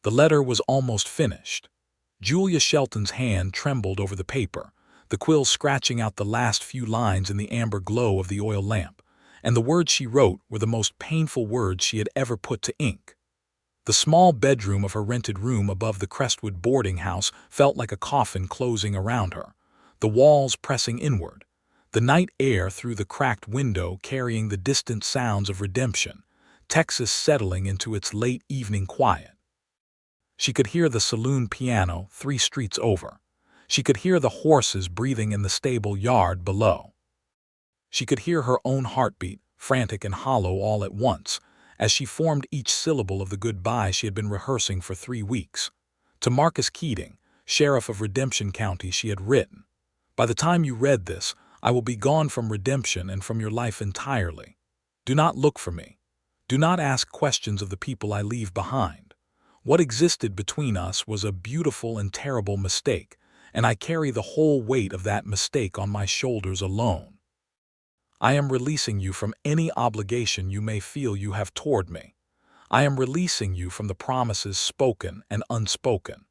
The letter was almost finished. Julia Shelton's hand trembled over the paper, the quill scratching out the last few lines in the amber glow of the oil lamp, and the words she wrote were the most painful words she had ever put to ink. The small bedroom of her rented room above the Crestwood boarding house felt like a coffin closing around her, the walls pressing inward, the night air through the cracked window carrying the distant sounds of redemption, Texas settling into its late evening quiet. She could hear the saloon piano 3 streets over. She could hear the horses breathing in the stable yard below. She could hear her own heartbeat, frantic and hollow all at once, as she formed each syllable of the goodbye she had been rehearsing for 3 weeks. To Marcus Keating, Sheriff of Redemption County, she had written, "By the time you read this, I will be gone from Redemption and from your life entirely. Do not look for me. Do not ask questions of the people I leave behind. What existed between us was a beautiful and terrible mistake, and I carry the whole weight of that mistake on my shoulders alone. I am releasing you from any obligation you may feel you have toward me. I am releasing you from the promises spoken and unspoken.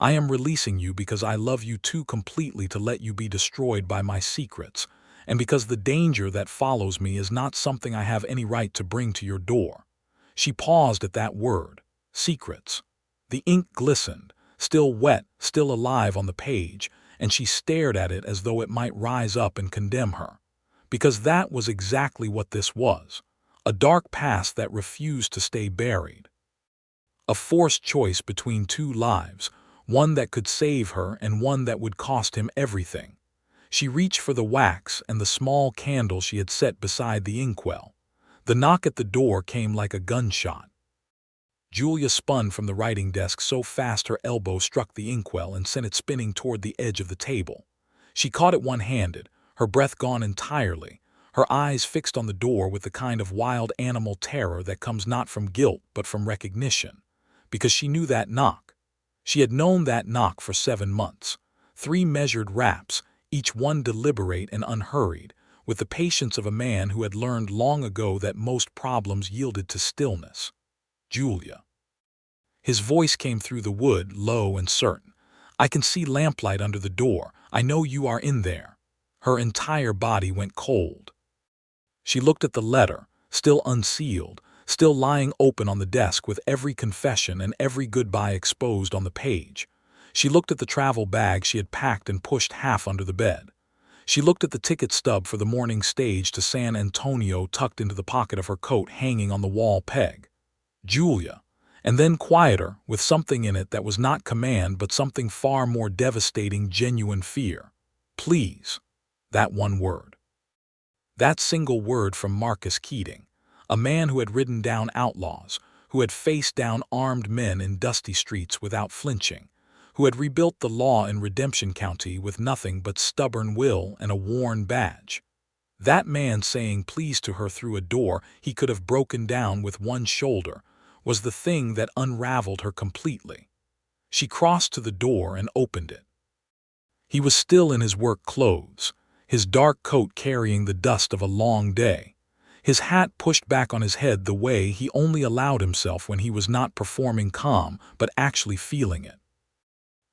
I am releasing you because I love you too completely to let you be destroyed by my secrets, and because the danger that follows me is not something I have any right to bring to your door." She paused at that word, secrets. The ink glistened, still wet, still alive on the page, and she stared at it as though it might rise up and condemn her. Because that was exactly what this was, a dark past that refused to stay buried. A forced choice between 2 lives, one that could save her and one that would cost him everything. She reached for the wax and the small candle she had set beside the inkwell. The knock at the door came like a gunshot. Julia spun from the writing desk so fast her elbow struck the inkwell and sent it spinning toward the edge of the table. She caught it one-handed, her breath gone entirely, her eyes fixed on the door with the kind of wild animal terror that comes not from guilt but from recognition. Because she knew that knock. She had known that knock for 7 months. 3 measured raps, each one deliberate and unhurried, with the patience of a man who had learned long ago that most problems yielded to stillness. "Julia." His voice came through the wood, low and certain. "I can see lamplight under the door. I know you are in there." Her entire body went cold. She looked at the letter, still unsealed, still lying open on the desk with every confession and every goodbye exposed on the page. She looked at the travel bag she had packed and pushed half under the bed. She looked at the ticket stub for the morning stage to San Antonio tucked into the pocket of her coat hanging on the wall peg. "Julia." And then quieter, with something in it that was not command but something far more devastating, genuine fear. "Please." That one word. That single word from Marcus Keating, a man who had ridden down outlaws, who had faced down armed men in dusty streets without flinching, who had rebuilt the law in Redemption County with nothing but stubborn will and a worn badge. That man saying please to her through a door he could have broken down with one shoulder was the thing that unraveled her completely. She crossed to the door and opened it. He was still in his work clothes, his dark coat carrying the dust of a long day, his hat pushed back on his head the way he only allowed himself when he was not performing calm but actually feeling it.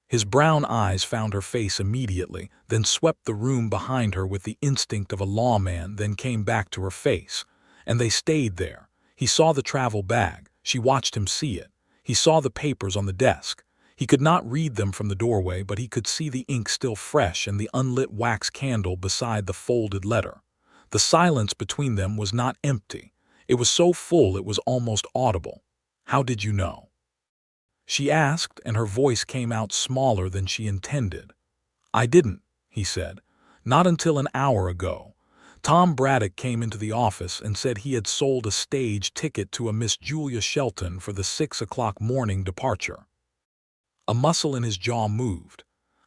His brown eyes found her face immediately, then swept the room behind her with the instinct of a lawman, then came back to her face. And they stayed there. He saw the travel bag. She watched him see it. He saw the papers on the desk. He could not read them from the doorway, but he could see the ink still fresh and the unlit wax candle beside the folded letter. The silence between them was not empty. It was so full it was almost audible. "How did you know?" she asked, and her voice came out smaller than she intended. "I didn't," he said. "Not until an hour ago. Tom Braddock came into the office and said he had sold a stage ticket to a Miss Julia Shelton for the 6 o'clock morning departure." A muscle in his jaw moved.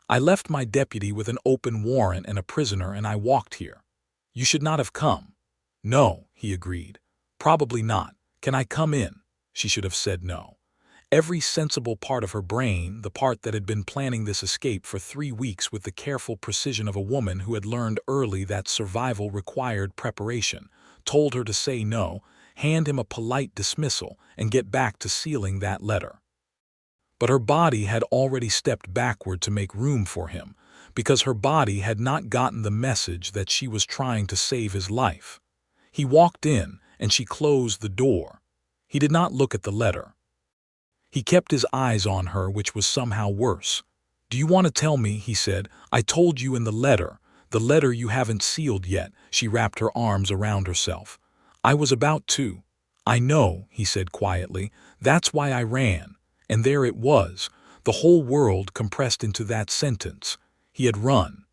"I left my deputy with an open warrant and a prisoner and I walked here. You should not have come." "No," he agreed. "Probably not. Can I come in?" She should have said no. Every sensible part of her brain, the part that had been planning this escape for 3 weeks with the careful precision of a woman who had learned early that survival required preparation, told her to say no, hand him a polite dismissal, and get back to sealing that letter. but her body had already stepped backward to make room for him, because her body had not gotten the message that she was trying to save his life. He walked in, and she closed the door. He did not look at the letter. He kept his eyes on her, which was somehow worse. "Do you want to tell me?" he said. "I told you in the letter you haven't sealed yet." She wrapped her arms around herself. "I was about to." "I know," he said quietly. "That's why I ran." And there it was, the whole world compressed into that sentence. He had run.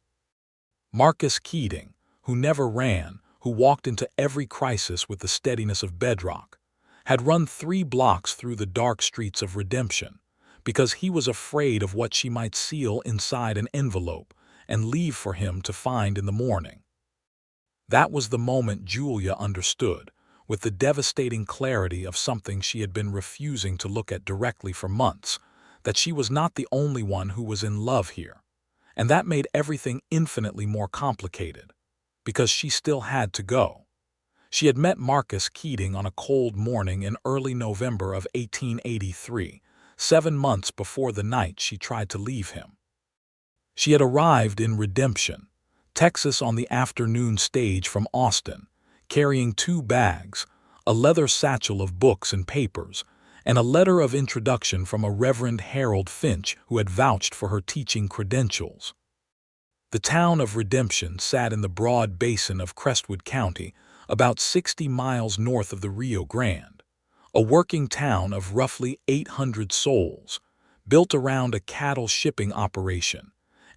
Marcus Keating, who never ran, who walked into every crisis with the steadiness of bedrock, had run 3 blocks through the dark streets of Redemption, because he was afraid of what she might seal inside an envelope and leave for him to find in the morning. That was the moment Julia understood, with the devastating clarity of something she had been refusing to look at directly for months, that she was not the only one who was in love here. And that made everything infinitely more complicated, because she still had to go. She had met Marcus Keating on a cold morning in early November of 1883, 7 months before the night she tried to leave him. She had arrived in Redemption, Texas on the afternoon stage from Austin, carrying 2 bags, a leather satchel of books and papers, and a letter of introduction from a Reverend Harold Finch who had vouched for her teaching credentials. The town of Redemption sat in the broad basin of Crestwood County, about 60 miles north of the Rio Grande, a working town of roughly 800 souls, built around a cattle shipping operation,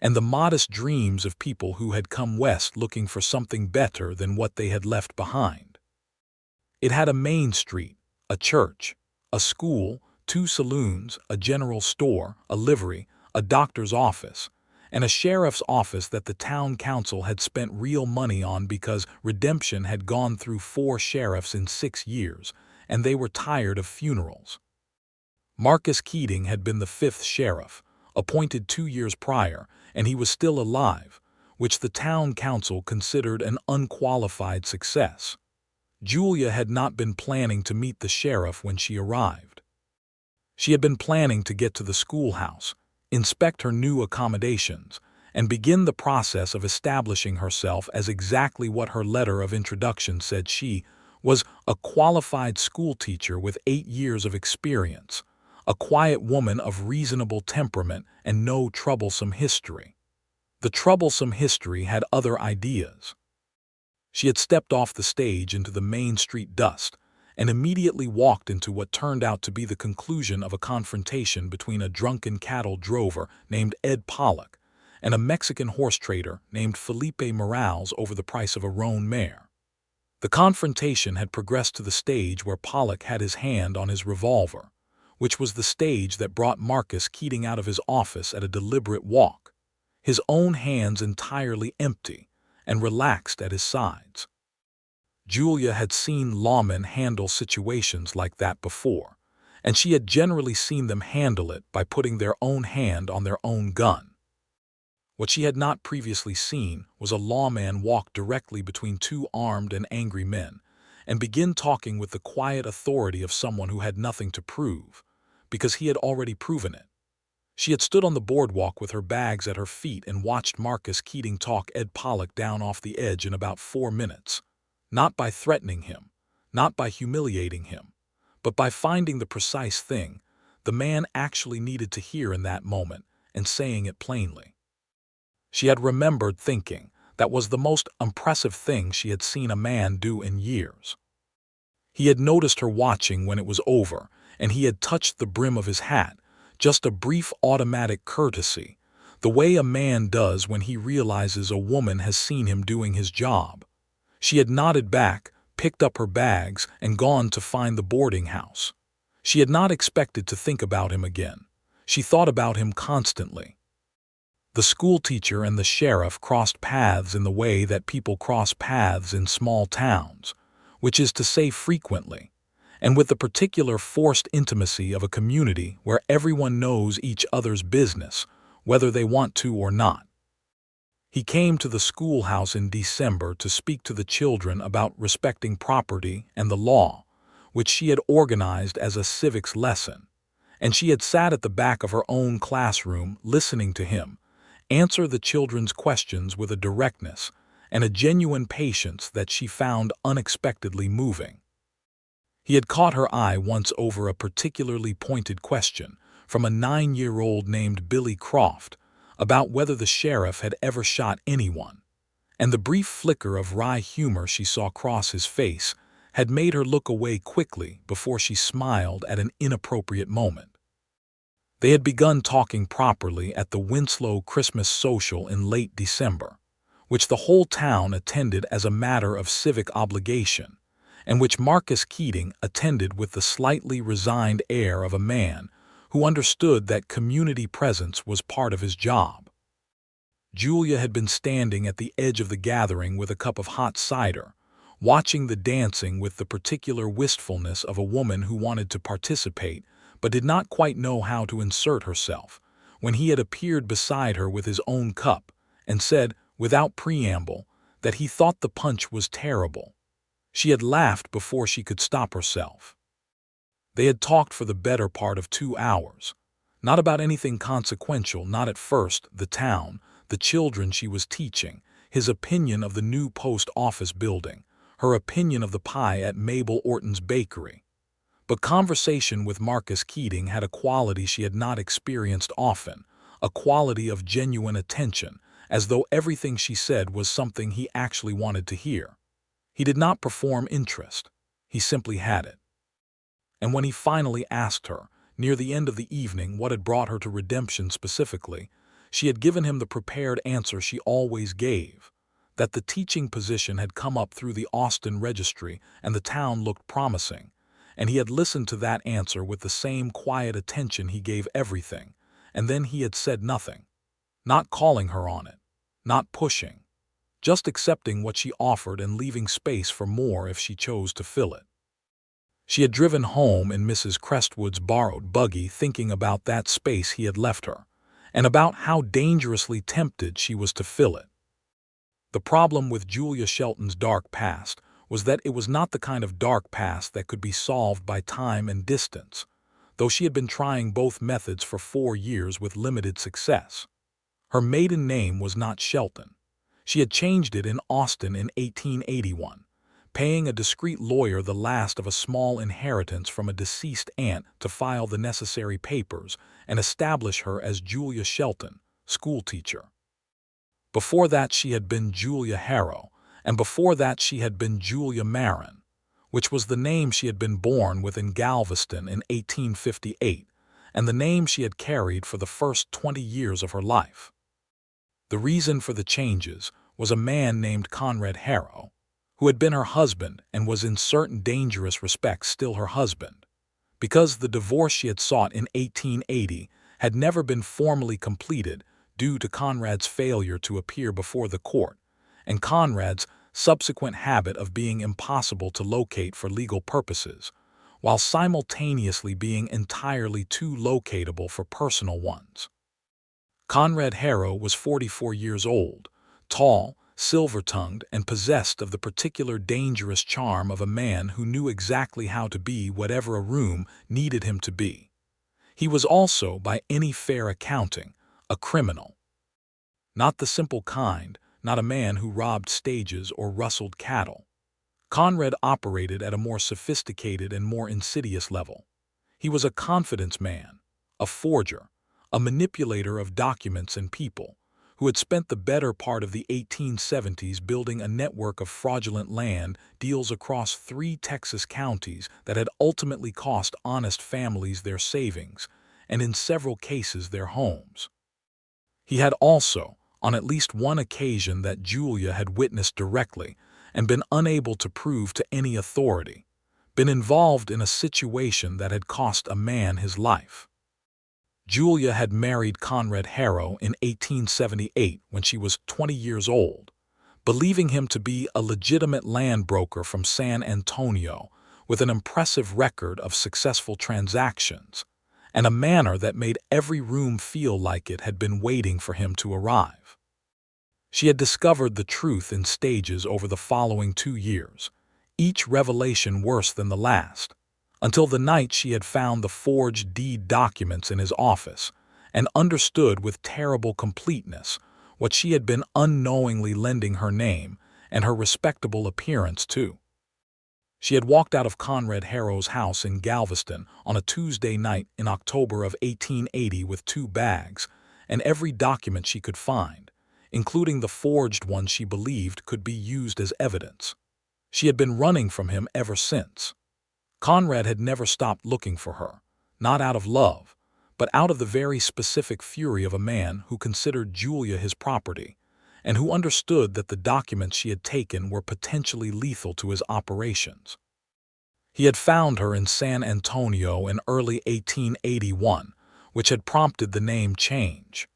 and the modest dreams of people who had come west looking for something better than what they had left behind. It had a main street, a church, a school, 2 saloons, a general store, a livery, a doctor's office, and a sheriff's office that the town council had spent real money on because Redemption had gone through 4 sheriffs in 6 years, and they were tired of funerals. Marcus Keating had been the 5th sheriff, appointed 2 years prior, and he was still alive, which the town council considered an unqualified success. Julia had not been planning to meet the sheriff when she arrived. She had been planning to get to the schoolhouse, inspect her new accommodations, and begin the process of establishing herself as exactly what her letter of introduction said she was: a qualified schoolteacher with 8 years of experience, a quiet woman of reasonable temperament and no troublesome history. The troublesome history had other ideas. She had stepped off the stage into the main street dust and immediately walked into what turned out to be the conclusion of a confrontation between a drunken cattle drover named Ed Pollock and a Mexican horse trader named Felipe Morales over the price of a roan mare. The confrontation had progressed to the stage where Pollock had his hand on his revolver, which was the stage that brought Marcus Keating out of his office at a deliberate walk, his own hands entirely empty and relaxed at his sides. Julia had seen lawmen handle situations like that before, and she had generally seen them handle it by putting their own hand on their own gun. What she had not previously seen was a lawman walk directly between 2 armed and angry men and begin talking with the quiet authority of someone who had nothing to prove, because he had already proven it. She had stood on the boardwalk with her bags at her feet and watched Marcus Keating talk Ed Pollock down off the edge in about 4 minutes. Not by threatening him, not by humiliating him, but by finding the precise thing the man actually needed to hear in that moment and saying it plainly. She had remembered thinking that was the most impressive thing she had seen a man do in years. He had noticed her watching when it was over, and he had touched the brim of his hat, just a brief automatic courtesy, the way a man does when he realizes a woman has seen him doing his job. She had nodded back, picked up her bags, and gone to find the boarding house. She had not expected to think about him again. She thought about him constantly. The schoolteacher and the sheriff crossed paths in the way that people cross paths in small towns, which is to say frequently, and with the particular forced intimacy of a community where everyone knows each other's business, whether they want to or not. He came to the schoolhouse in December to speak to the children about respecting property and the law, which she had organized as a civics lesson, and she had sat at the back of her own classroom listening to him answer the children's questions with a directness and a genuine patience that she found unexpectedly moving. He had caught her eye once over a particularly pointed question from a 9-year-old named Billy Croft about whether the sheriff had ever shot anyone, and the brief flicker of wry humor she saw cross his face had made her look away quickly before she smiled at an inappropriate moment. They had begun talking properly at the Winslow Christmas social in late December, which the whole town attended as a matter of civic obligation, and which Marcus Keating attended with the slightly resigned air of a man who understood that community presence was part of his job. Julia had been standing at the edge of the gathering with a cup of hot cider, watching the dancing with the particular wistfulness of a woman who wanted to participate but did not quite know how to insert herself, when he had appeared beside her with his own cup and said, without preamble, that he thought the punch was terrible. She had laughed before she could stop herself. They had talked for the better part of 2 hours, not about anything consequential, not at first, the town, the children she was teaching, his opinion of the new post office building, her opinion of the pie at Mabel Orton's bakery. But conversation with Marcus Keating had a quality she had not experienced often, a quality of genuine attention, as though everything she said was something he actually wanted to hear. He did not perform interest, he simply had it. And when he finally asked her, near the end of the evening, what had brought her to Redemption specifically, she had given him the prepared answer she always gave, that the teaching position had come up through the Austin registry and the town looked promising, and he had listened to that answer with the same quiet attention he gave everything, and then he had said nothing, not calling her on it, not pushing, just accepting what she offered and leaving space for more if she chose to fill it. She had driven home in Mrs. Crestwood's borrowed buggy thinking about that space he had left her, and about how dangerously tempted she was to fill it. The problem with Julia Shelton's dark past was that it was not the kind of dark past that could be solved by time and distance, though she had been trying both methods for 4 years with limited success. Her maiden name was not Shelton. She had changed it in Austin in 1881, paying a discreet lawyer the last of a small inheritance from a deceased aunt to file the necessary papers and establish her as Julia Shelton, schoolteacher. Before that she had been Julia Harrow, and before that she had been Julia Marin, which was the name she had been born with in Galveston in 1858, and the name she had carried for the first 20 years of her life. The reason for the changes was a man named Conrad Harrow, who had been her husband and was in certain dangerous respects still her husband, because the divorce she had sought in 1880 had never been formally completed due to Conrad's failure to appear before the court, and Conrad's subsequent habit of being impossible to locate for legal purposes, while simultaneously being entirely too locatable for personal ones. Conrad Harrow was 44 years old, tall, silver-tongued, and possessed of the particular dangerous charm of a man who knew exactly how to be whatever a room needed him to be. He was also, by any fair accounting, a criminal. Not the simple kind, not a man who robbed stages or rustled cattle. Conrad operated at a more sophisticated and more insidious level. He was a confidence man, a forger, a manipulator of documents and people, who had spent the better part of the 1870s building a network of fraudulent land deals across 3 Texas counties that had ultimately cost honest families their savings, and in several cases their homes. He had also, on at least one occasion that Julia had witnessed directly and been unable to prove to any authority, been involved in a situation that had cost a man his life. Julia had married Conrad Harrow in 1878 when she was 20 years old, believing him to be a legitimate land broker from San Antonio with an impressive record of successful transactions and a manner that made every room feel like it had been waiting for him to arrive. She had discovered the truth in stages over the following 2 years, each revelation worse than the last, until the night she had found the forged deed documents in his office and understood with terrible completeness what she had been unknowingly lending her name and her respectable appearance to. She had walked out of Conrad Harrow's house in Galveston on a Tuesday night in October of 1880 with 2 bags and every document she could find, including the forged one she believed could be used as evidence. She had been running from him ever since. Conrad had never stopped looking for her, not out of love, but out of the very specific fury of a man who considered Julia his property, and who understood that the documents she had taken were potentially lethal to his operations. He had found her in San Antonio in early 1881, which had prompted the name change.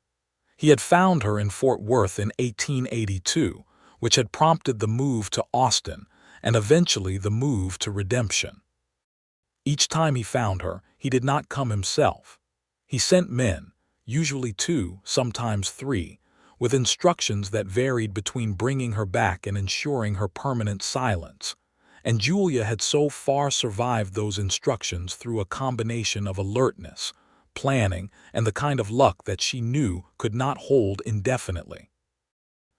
He had found her in Fort Worth in 1882, which had prompted the move to Austin and eventually the move to Redemption. Each time he found her, he did not come himself. He sent men, usually 2, sometimes 3, with instructions that varied between bringing her back and ensuring her permanent silence, and Julia had so far survived those instructions through a combination of alertness, planning, and the kind of luck that she knew could not hold indefinitely.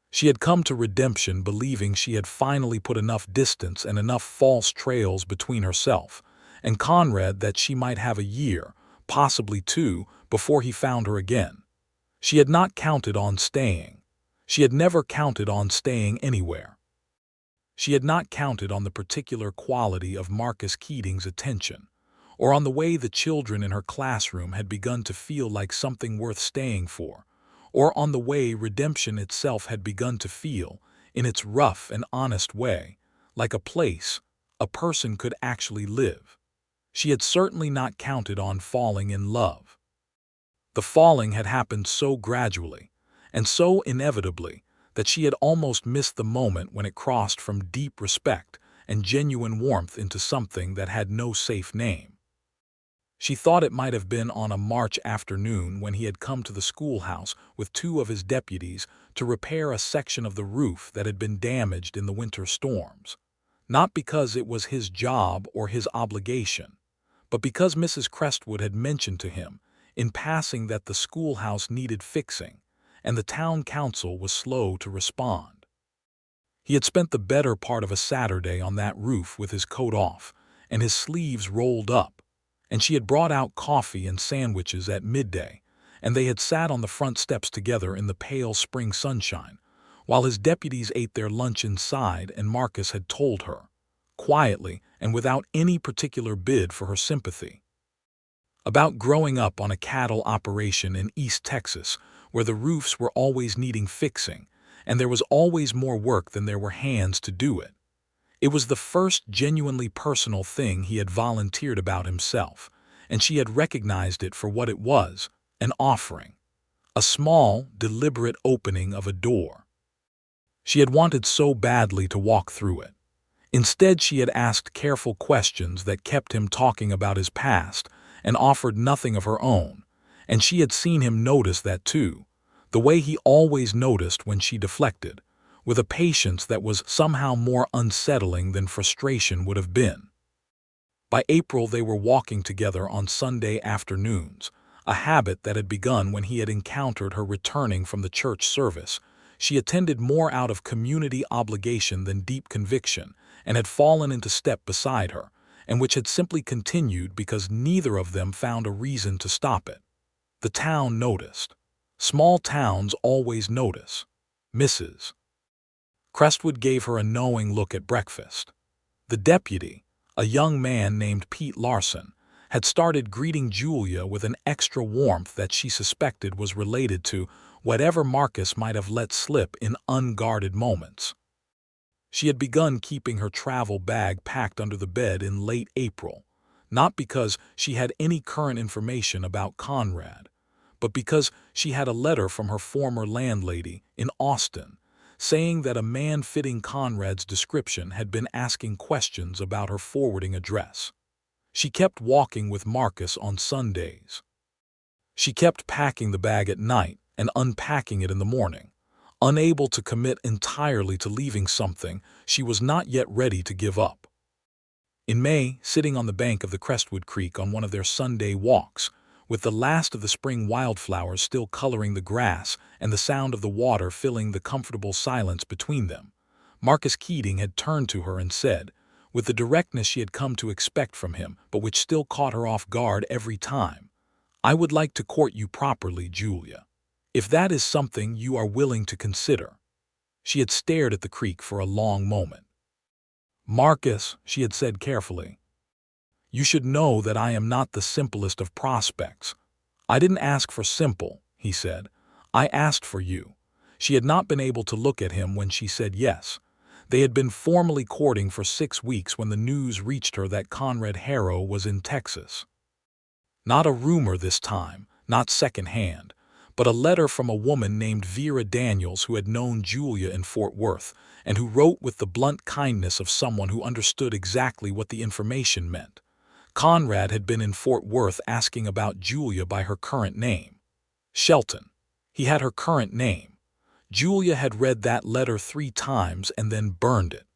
She had come to Redemption believing she had finally put enough distance and enough false trails between herself and Conrad that she might have a year, possibly 2, before he found her again. She had not counted on staying. She had never counted on staying anywhere. She had not counted on the particular quality of Marcus Keating's attention, or on the way the children in her classroom had begun to feel like something worth staying for, or on the way Redemption itself had begun to feel, in its rough and honest way, like a place a person could actually live. She had certainly not counted on falling in love. The falling had happened so gradually, and so inevitably, that she had almost missed the moment when it crossed from deep respect and genuine warmth into something that had no safe name. She thought it might have been on a March afternoon when he had come to the schoolhouse with 2 of his deputies to repair a section of the roof that had been damaged in the winter storms, not because it was his job or his obligation, but because Mrs. Crestwood had mentioned to him, in passing, that the schoolhouse needed fixing, and the town council was slow to respond. He had spent the better part of a Saturday on that roof with his coat off and his sleeves rolled up, and she had brought out coffee and sandwiches at midday, and they had sat on the front steps together in the pale spring sunshine, while his deputies ate their lunch inside, and Marcus had told her, quietly and without any particular bid for her sympathy, about growing up on a cattle operation in East Texas where the roofs were always needing fixing, and there was always more work than there were hands to do it. It was the first genuinely personal thing he had volunteered about himself, and she had recognized it for what it was, an offering, a small, deliberate opening of a door. She had wanted so badly to walk through it. Instead, she had asked careful questions that kept him talking about his past and offered nothing of her own, and she had seen him notice that too, the way he always noticed when she deflected, with a patience that was somehow more unsettling than frustration would have been. By April, they were walking together on Sunday afternoons, a habit that had begun when he had encountered her returning from the church service. She attended more out of community obligation than deep conviction, and had fallen into step beside her, and which had simply continued because neither of them found a reason to stop it. The town noticed. Small towns always notice. Mrs. Crestwood gave her a knowing look at breakfast. The deputy, a young man named Pete Larson, had started greeting Julia with an extra warmth that she suspected was related to whatever Marcus might have let slip in unguarded moments. She had begun keeping her travel bag packed under the bed in late April, not because she had any current information about Conrad, but because she had a letter from her former landlady in Austin saying that a man fitting Conrad's description had been asking questions about her forwarding address. She kept walking with Marcus on Sundays. She kept packing the bag at night and unpacking it in the morning, unable to commit entirely to leaving something she was not yet ready to give up. In May, sitting on the bank of the Crestwood Creek on one of their Sunday walks, with the last of the spring wildflowers still coloring the grass and the sound of the water filling the comfortable silence between them, Marcus Keating had turned to her and said, with the directness she had come to expect from him, but which still caught her off guard every time, "I would like to court you properly, Julia. If that is something you are willing to consider." She had stared at the creek for a long moment. "Marcus," she had said carefully, "you should know that I am not the simplest of prospects." "I didn't ask for simple," he said. "I asked for you." She had not been able to look at him when she said yes. They had been formally courting for 6 weeks when the news reached her that Conrad Harrow was in Texas. Not a rumor this time, not second-hand, but a letter from a woman named Vera Daniels who had known Julia in Fort Worth and who wrote with the blunt kindness of someone who understood exactly what the information meant. Conrad had been in Fort Worth asking about Julia by her current name, Shelton. He had her current name. Julia had read that letter 3 times and then burned it.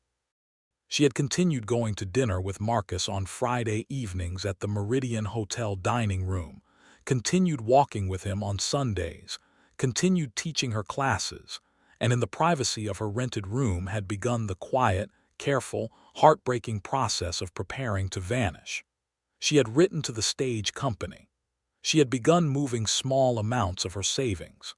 She had continued going to dinner with Marcus on Friday evenings at the Meridian Hotel dining room, continued walking with him on Sundays, continued teaching her classes, and in the privacy of her rented room had begun the quiet, careful, heartbreaking process of preparing to vanish. She had written to the stage company. She had begun moving small amounts of her savings.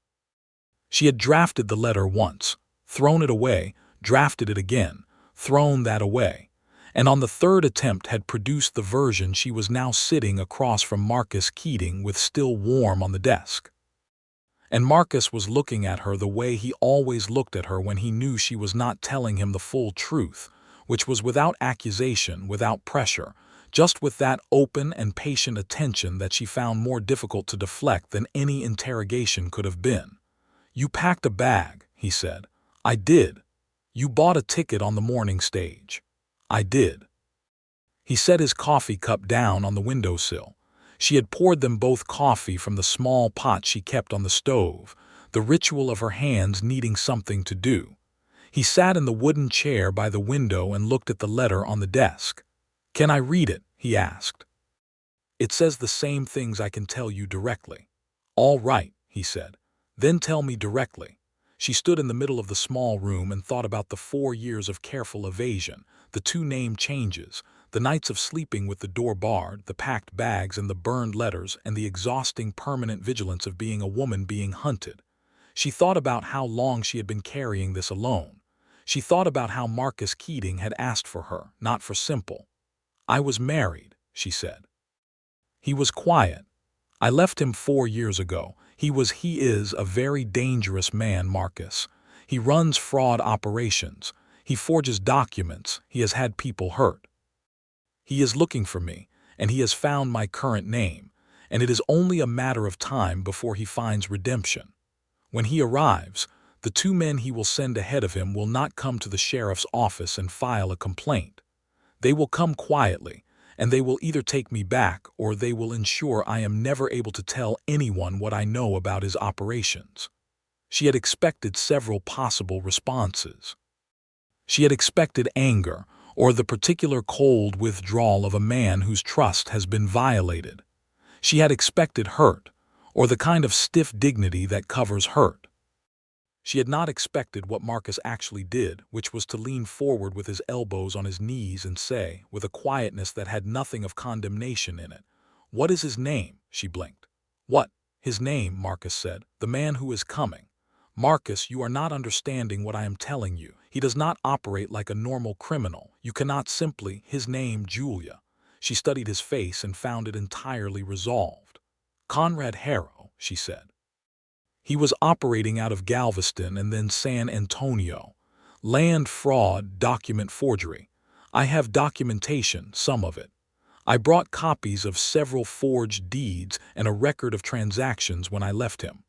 She had drafted the letter once, thrown it away, drafted it again, thrown that away, and on the 3rd attempt had produced the version she was now sitting across from Marcus Keating with still warm on the desk. And Marcus was looking at her the way he always looked at her when he knew she was not telling him the full truth, which was without accusation, without pressure, just with that open and patient attention that she found more difficult to deflect than any interrogation could have been. "You packed a bag," he said. "I did." "You bought a ticket on the morning stage." "I did." He set his coffee cup down on the windowsill. She had poured them both coffee from the small pot she kept on the stove, the ritual of her hands needing something to do. He sat in the wooden chair by the window and looked at the letter on the desk. "Can I read it?" he asked. "It says the same things I can tell you directly." "All right," he said. "Then tell me directly." She stood in the middle of the small room and thought about the 4 years of careful evasion, the 2 name changes, the nights of sleeping with the door barred, the packed bags and the burned letters, and the exhausting permanent vigilance of being a woman being hunted. She thought about how long she had been carrying this alone. She thought about how Marcus Keating had asked for her, not for simple. "I was married," she said. He was quiet. "I left him 4 years ago. He is a very dangerous man, Marcus. He runs fraud operations. He forges documents. He has had people hurt. He is looking for me, and he has found my current name, and it is only a matter of time before he finds redemption. When he arrives, the 2 men he will send ahead of him will not come to the sheriff's office and file a complaint. They will come quietly, and they will either take me back or they will ensure I am never able to tell anyone what I know about his operations." She had expected several possible responses. She had expected anger, or the particular cold withdrawal of a man whose trust has been violated. She had expected hurt, or the kind of stiff dignity that covers hurt. She had not expected what Marcus actually did, which was to lean forward with his elbows on his knees and say, with a quietness that had nothing of condemnation in it, "What is his name?" She blinked. "What? His name," Marcus said. "The man who is coming." "Marcus, you are not understanding what I am telling you. He does not operate like a normal criminal. You cannot simply, his name, Julia." She studied his face and found it entirely resolved. "Conrad Harrow," she said. "He was operating out of Galveston and then San Antonio. Land fraud, document forgery. I have documentation, some of it. I brought copies of several forged deeds and a record of transactions when I left him."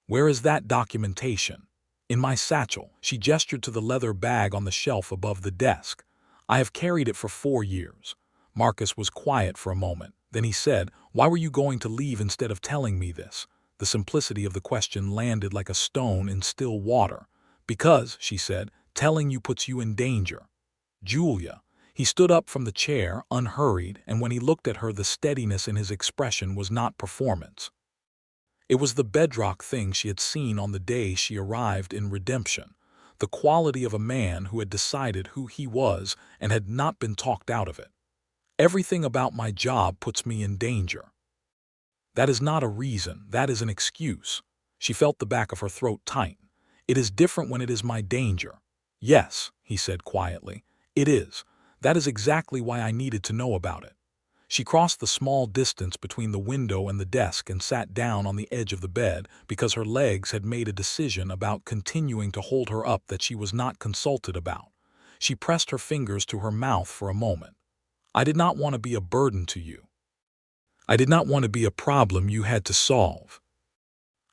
"Where is that documentation?" "In my satchel." She gestured to the leather bag on the shelf above the desk. "I have carried it for 4 years. Marcus was quiet for a moment. Then he said, "Why were you going to leave instead of telling me this?" The simplicity of the question landed like a stone in still water. "Because," she said, "telling you puts you in danger." "Julia." He stood up from the chair, unhurried, and when he looked at her, the steadiness in his expression was not performance. It was the bedrock thing she had seen on the day she arrived in Redemption, the quality of a man who had decided who he was and had not been talked out of it. Everything about my job puts me in danger. That is not a reason, that is an excuse. She felt the back of her throat tighten. It is different when it is my danger. Yes, he said quietly, it is. That is exactly why I needed to know about it. She crossed the small distance between the window and the desk and sat down on the edge of the bed because her legs had made a decision about continuing to hold her up that she was not consulted about. She pressed her fingers to her mouth for a moment. I did not want to be a burden to you. I did not want to be a problem you had to solve.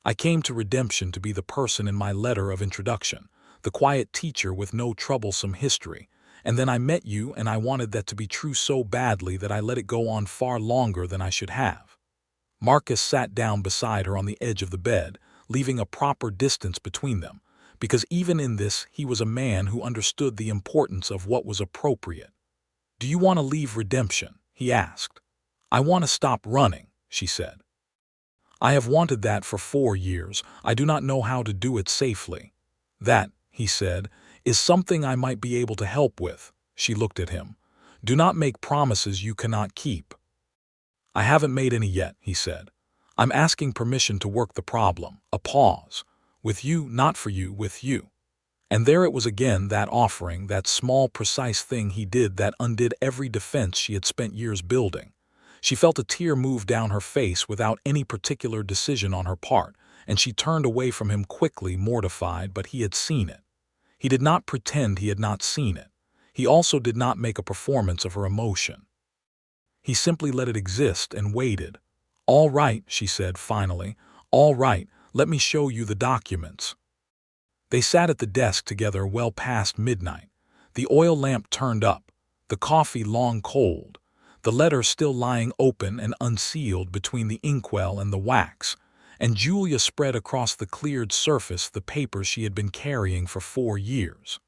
I came to Redemption to be the person in my letter of introduction, the quiet teacher with no troublesome history, and then I met you and I wanted that to be true so badly that I let it go on far longer than I should have. Marcus sat down beside her on the edge of the bed, leaving a proper distance between them, because even in this he was a man who understood the importance of what was appropriate. Do you want to leave Redemption? He asked. I want to stop running, she said. I have wanted that for 4 years. I do not know how to do it safely. That, he said, is something I might be able to help with. She looked at him. Do not make promises you cannot keep. I haven't made any yet, he said. I'm asking permission to work the problem. A pause. With you, not for you, with you. And there it was again, that offering, that small, precise thing he did that undid every defense she had spent years building. She felt a tear move down her face without any particular decision on her part, and she turned away from him quickly, mortified, but he had seen it. He did not pretend he had not seen it. He also did not make a performance of her emotion. He simply let it exist and waited. All right, she said finally. All right, let me show you the documents. They sat at the desk together well past midnight. The oil lamp turned up, the coffee long cold, the letter still lying open and unsealed between the inkwell and the wax, and Julia spread across the cleared surface the papers she had been carrying for 4 years.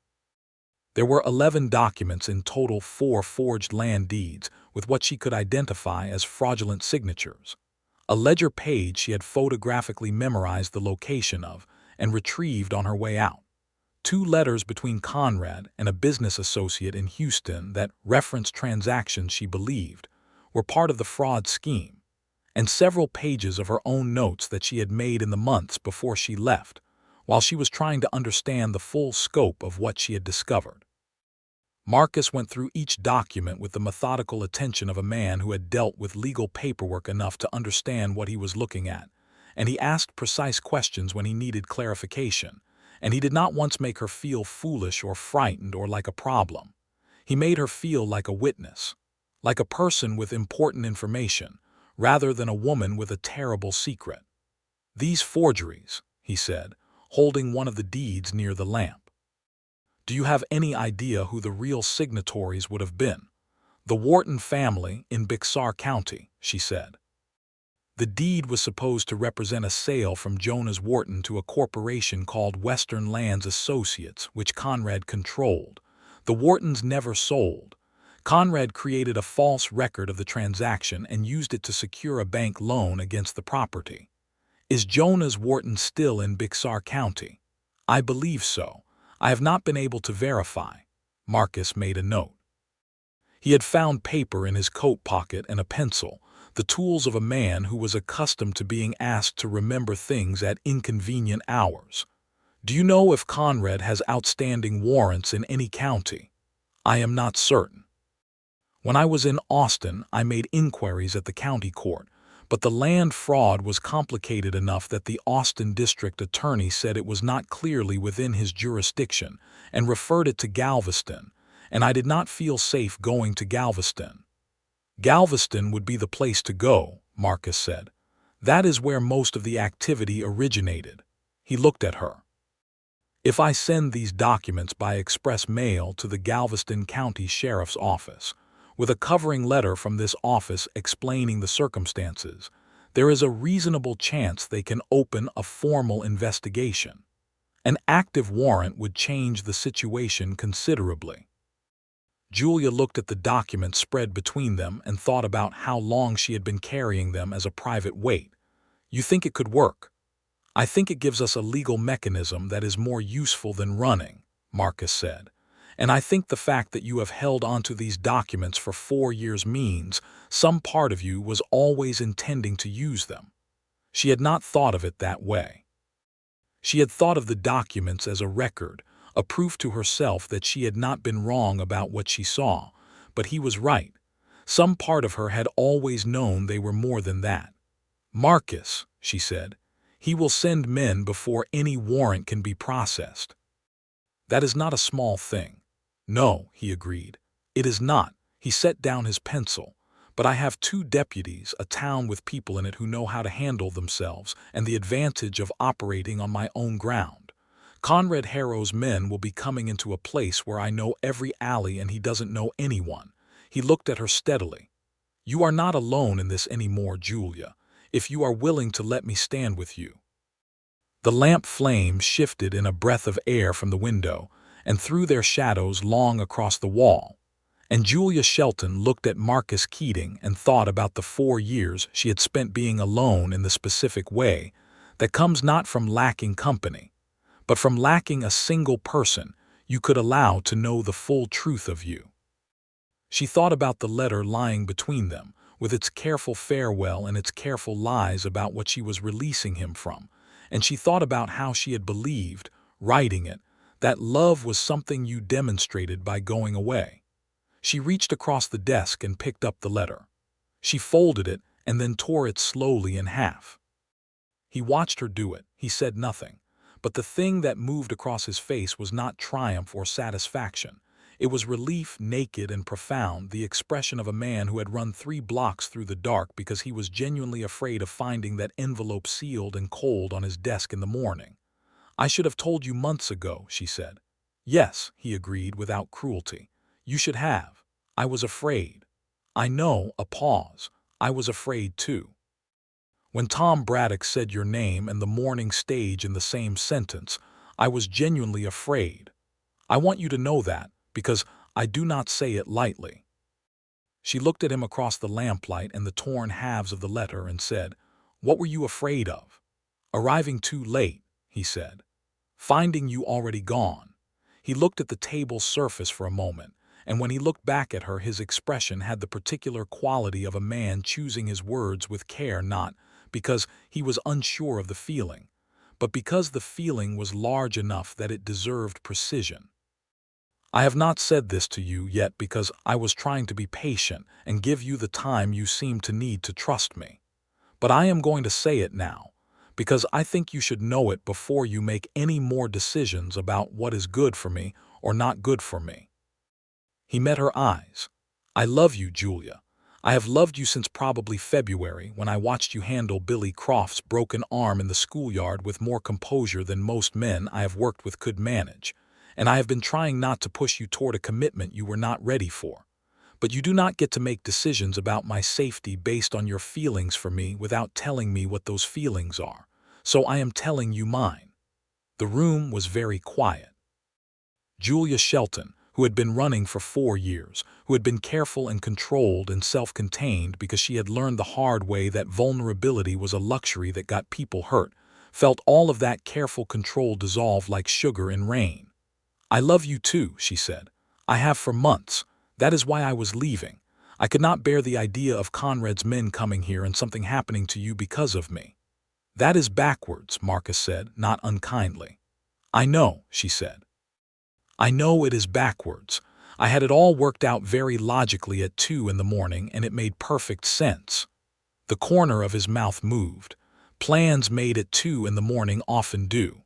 There were 11 documents in total, 4 forged land deeds with what she could identify as fraudulent signatures, a ledger page she had photographically memorized the location of and retrieved on her way out, 2 letters between Conrad and a business associate in Houston that referenced transactions she believed were part of the fraud scheme, and several pages of her own notes that she had made in the months before she left, while she was trying to understand the full scope of what she had discovered. Marcus went through each document with the methodical attention of a man who had dealt with legal paperwork enough to understand what he was looking at, and he asked precise questions when he needed clarification, and he did not once make her feel foolish or frightened or like a problem. He made her feel like a witness, like a person with important information, rather than a woman with a terrible secret. These forgeries, he said, holding one of the deeds near the lamp. Do you have any idea who the real signatories would have been? The Wharton family in Bixar County, she said. The deed was supposed to represent a sale from Jonas Wharton to a corporation called Western Lands Associates, which Conrad controlled. The Whartons never sold. Conrad created a false record of the transaction and used it to secure a bank loan against the property. Is Jonas Wharton still in Bixar County? I believe so. I have not been able to verify. Marcus made a note. He had found paper in his coat pocket and a pencil, the tools of a man who was accustomed to being asked to remember things at inconvenient hours. Do you know if Conrad has outstanding warrants in any county? I am not certain. When I was in Austin, I made inquiries at the county court, but the land fraud was complicated enough that the Austin district attorney said it was not clearly within his jurisdiction and referred it to Galveston, and I did not feel safe going to Galveston. Galveston would be the place to go, Marcus said. That is where most of the activity originated. He looked at her. If I send these documents by express mail to the Galveston County Sheriff's Office, with a covering letter from this office explaining the circumstances, there is a reasonable chance they can open a formal investigation. An active warrant would change the situation considerably. Julia looked at the documents spread between them and thought about how long she had been carrying them as a private weight. You think it could work? I think it gives us a legal mechanism that is more useful than running, Marcus said. And I think the fact that you have held onto these documents for 4 years means some part of you was always intending to use them. She had not thought of it that way. She had thought of the documents as a record, a proof to herself that she had not been wrong about what she saw, but he was right. Some part of her had always known they were more than that. Marcus, she said, he will send men before any warrant can be processed. That is not a small thing. No, he agreed. It is not. He set down his pencil. But I have 2 deputies, a town with people in it who know how to handle themselves, and the advantage of operating on my own ground. Conrad Harrow's men will be coming into a place where I know every alley and he doesn't know anyone. He looked at her steadily. You are not alone in this anymore, Julia, if you are willing to let me stand with you. The lamp flames shifted in a breath of air from the window and threw their shadows long across the wall. And Julia Shelton looked at Marcus Keating and thought about the 4 years she had spent being alone in the specific way that comes not from lacking company, but from lacking a single person you could allow to know the full truth of you. She thought about the letter lying between them, with its careful farewell and its careful lies about what she was releasing him from, and she thought about how she had believed, writing it, that love was something you demonstrated by going away. She reached across the desk and picked up the letter. She folded it and then tore it slowly in half. He watched her do it. He said nothing. But the thing that moved across his face was not triumph or satisfaction. It was relief, naked and profound, the expression of a man who had run 3 blocks through the dark because he was genuinely afraid of finding that envelope sealed and cold on his desk in the morning. I should have told you months ago, she said. Yes, he agreed without cruelty. You should have. I was afraid. I know, a pause. I was afraid too. When Tom Braddock said your name and the morning stage in the same sentence, I was genuinely afraid. I want you to know that, because I do not say it lightly. She looked at him across the lamplight and the torn halves of the letter and said, What were you afraid of? Arriving too late, he said. Finding you already gone. He looked at the table's surface for a moment, and when he looked back at her, his expression had the particular quality of a man choosing his words with care, not because he was unsure of the feeling, but because the feeling was large enough that it deserved precision. I have not said this to you yet because I was trying to be patient and give you the time you seem to need to trust me. But I am going to say it now, because I think you should know it before you make any more decisions about what is good for me or not good for me. He met her eyes. I love you, Julia. I have loved you since probably February, when I watched you handle Billy Croft's broken arm in the schoolyard with more composure than most men I have worked with could manage, and I have been trying not to push you toward a commitment you were not ready for. But you do not get to make decisions about my safety based on your feelings for me without telling me what those feelings are, so I am telling you mine. The room was very quiet. Julia Shelton, who had been running for 4 years, who had been careful and controlled and self-contained because she had learned the hard way that vulnerability was a luxury that got people hurt, felt all of that careful control dissolve like sugar in rain. I love you too, she said. I have for months. That is why I was leaving. I could not bear the idea of Conrad's men coming here and something happening to you because of me. That is backwards, Marcus said, not unkindly. I know, she said. I know it is backwards. I had it all worked out very logically at 2 in the morning, and it made perfect sense. The corner of his mouth moved. Plans made at 2 in the morning often do.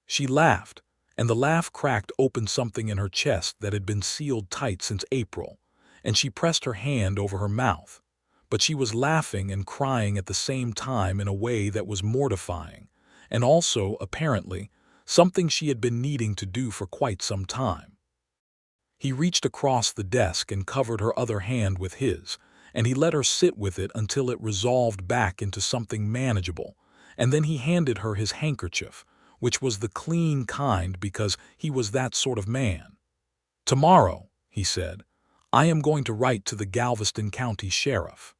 She laughed, and the laugh cracked open something in her chest that had been sealed tight since April, and she pressed her hand over her mouth. But she was laughing and crying at the same time in a way that was mortifying, and also, apparently, something she had been needing to do for quite some time. He reached across the desk and covered her other hand with his, and he let her sit with it until it resolved back into something manageable, and then he handed her his handkerchief, which was the clean kind because he was that sort of man. Tomorrow, he said. "I am going to write to the Galveston County Sheriff.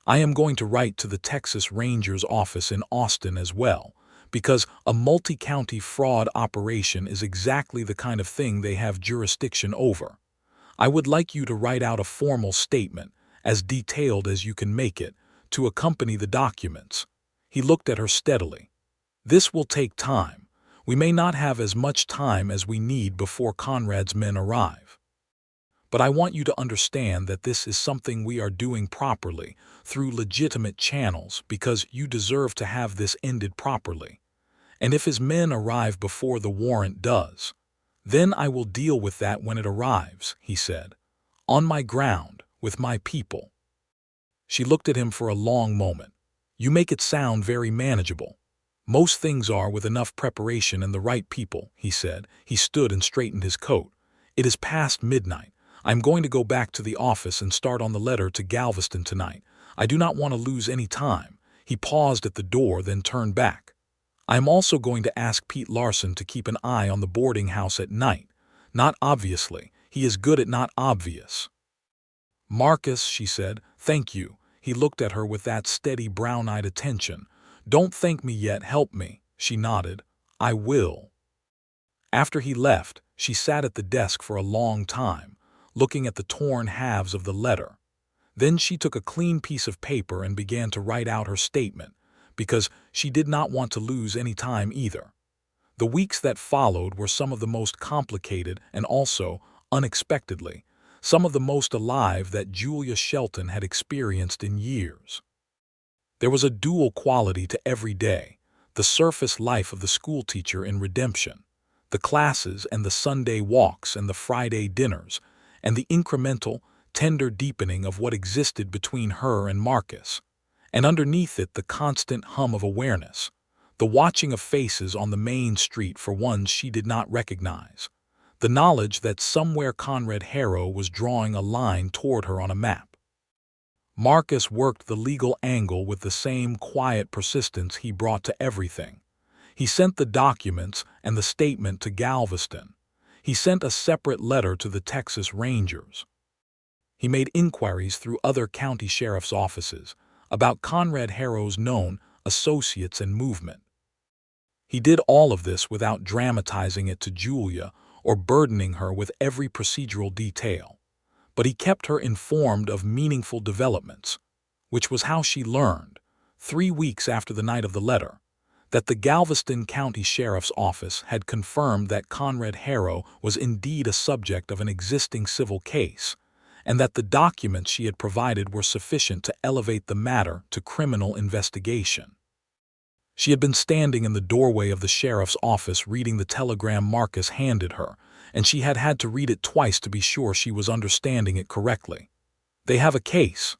I am going to write to the Texas Rangers office in Austin as well, because a multi-county fraud operation is exactly the kind of thing they have jurisdiction over. I would like you to write out a formal statement, as detailed as you can make it, to accompany the documents." He looked at her steadily. "This will take time. We may not have as much time as we need before Conrad's men arrive. But I want you to understand that this is something we are doing properly, through legitimate channels, because you deserve to have this ended properly. And if his men arrive before the warrant does, then I will deal with that when it arrives," he said. "On my ground, with my people." She looked at him for a long moment. "You make it sound very manageable." "Most things are with enough preparation and the right people," he said. He stood and straightened his coat. "It is past midnight. I am going to go back to the office and start on the letter to Galveston tonight. I do not want to lose any time." He paused at the door, then turned back. "I am also going to ask Pete Larson to keep an eye on the boarding house at night. Not obviously. He is good at not obvious." "Marcus," she said, "thank you." He looked at her with that steady brown-eyed attention. "Don't thank me yet, help me." She nodded. "I will." After he left, she sat at the desk for a long time, looking at the torn halves of the letter. Then she took a clean piece of paper and began to write out her statement, because she did not want to lose any time either. The weeks that followed were some of the most complicated and also, unexpectedly, some of the most alive that Julia Shelton had experienced in years. There was a dual quality to every day: the surface life of the schoolteacher in Redemption, the classes and the Sunday walks and the Friday dinners, and the incremental, tender deepening of what existed between her and Marcus. And underneath it, the constant hum of awareness, the watching of faces on the main street for ones she did not recognize, the knowledge that somewhere Conrad Harrow was drawing a line toward her on a map. Marcus worked the legal angle with the same quiet persistence he brought to everything. He sent the documents and the statement to Galveston. He sent a separate letter to the Texas Rangers. He made inquiries through other county sheriff's offices about Conrad Harrow's known associates and movement. He did all of this without dramatizing it to Julia or burdening her with every procedural detail. But he kept her informed of meaningful developments, which was how she learned, 3 weeks after the night of the letter, that the Galveston County Sheriff's Office had confirmed that Conrad Harrow was indeed a subject of an existing civil case, and that the documents she had provided were sufficient to elevate the matter to criminal investigation. She had been standing in the doorway of the sheriff's office reading the telegram Marcus handed her, and she had had to read it twice to be sure she was understanding it correctly. "They have a case.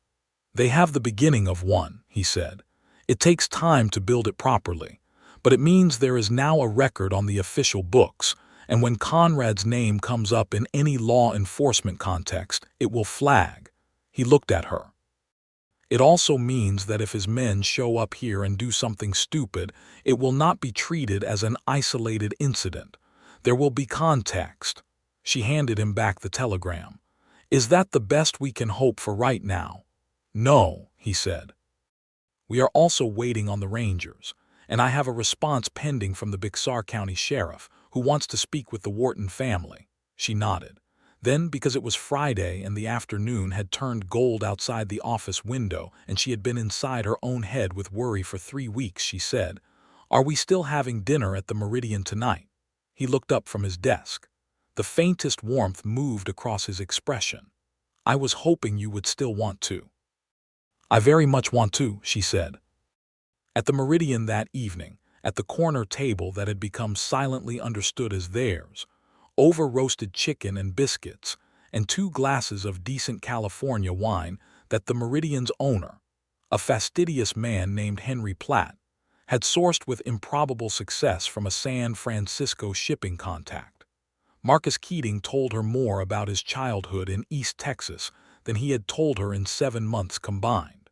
They have the beginning of one," he said. "It takes time to build it properly, but it means there is now a record on the official books, and when Conrad's name comes up in any law enforcement context, it will flag." He looked at her. "It also means that if his men show up here and do something stupid, it will not be treated as an isolated incident. There will be context." She handed him back the telegram. "Is that the best we can hope for right now?" "No," he said. "We are also waiting on the Rangers, and I have a response pending from the Bexar County Sheriff, who wants to speak with the Wharton family." She nodded. Then, because it was Friday and the afternoon had turned gold outside the office window and she had been inside her own head with worry for 3 weeks, she said, "Are we still having dinner at the Meridian tonight?" He looked up from his desk. The faintest warmth moved across his expression. "I was hoping you would still want to." "I very much want to," she said. At the Meridian that evening, at the corner table that had become silently understood as theirs, over roasted chicken and biscuits, and 2 glasses of decent California wine that the Meridian's owner, a fastidious man named Henry Platt, had sourced with improbable success from a San Francisco shipping contact. Marcus Keating told her more about his childhood in East Texas than he had told her in 7 months combined.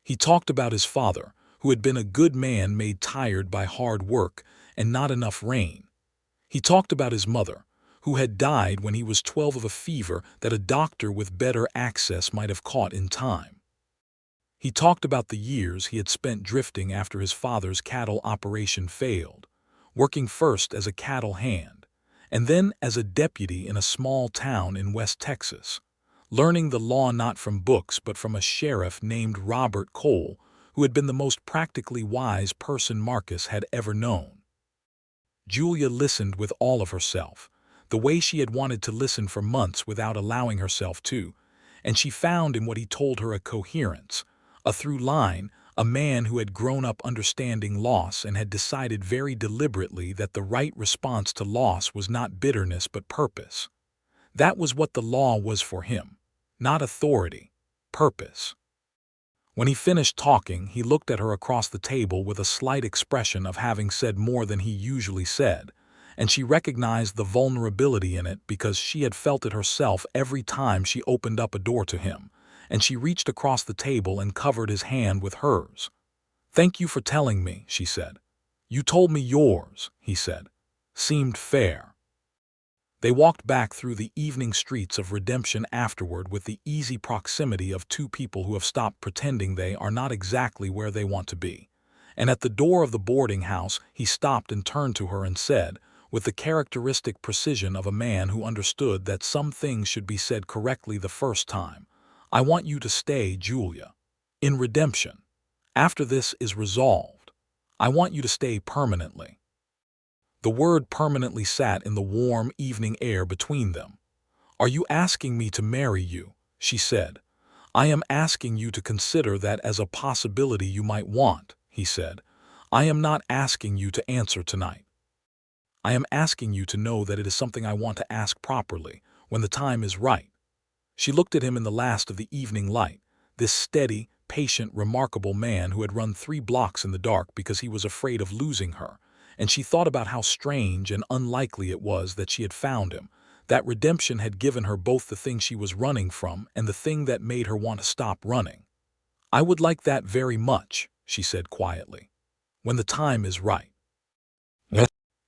He talked about his father, who had been a good man made tired by hard work and not enough rain. He talked about his mother, who had died when he was 12 of a fever that a doctor with better access might have caught in time. He talked about the years he had spent drifting after his father's cattle operation failed, working first as a cattle hand, and then as a deputy in a small town in West Texas, learning the law not from books but from a sheriff named Robert Cole, who had been the most practically wise person Marcus had ever known. Julia listened with all of herself, the way she had wanted to listen for months without allowing herself to, and she found in what he told her a coherence, a through line, a man who had grown up understanding loss and had decided very deliberately that the right response to loss was not bitterness but purpose. That was what the law was for him, not authority, purpose. When he finished talking, he looked at her across the table with a slight expression of having said more than he usually said, and she recognized the vulnerability in it because she had felt it herself every time she opened up a door to him, and she reached across the table and covered his hand with hers. "Thank you for telling me," she said. "You told me yours," he said. "Seemed fair." They walked back through the evening streets of Redemption afterward with the easy proximity of two people who have stopped pretending they are not exactly where they want to be. And at the door of the boarding house, he stopped and turned to her and said, with the characteristic precision of a man who understood that some things should be said correctly the first time, "I want you to stay, Julia. In Redemption. After this is resolved. I want you to stay permanently." The word permanently sat in the warm evening air between them. "Are you asking me to marry you?" she said. "I am asking you to consider that as a possibility you might want," he said. "I am not asking you to answer tonight. I am asking you to know that it is something I want to ask properly, when the time is right." She looked at him in the last of the evening light, this steady, patient, remarkable man who had run 3 blocks in the dark because he was afraid of losing her, and she thought about how strange and unlikely it was that she had found him, that redemption had given her both the thing she was running from and the thing that made her want to stop running. "I would like that very much," she said quietly, "when the time is right."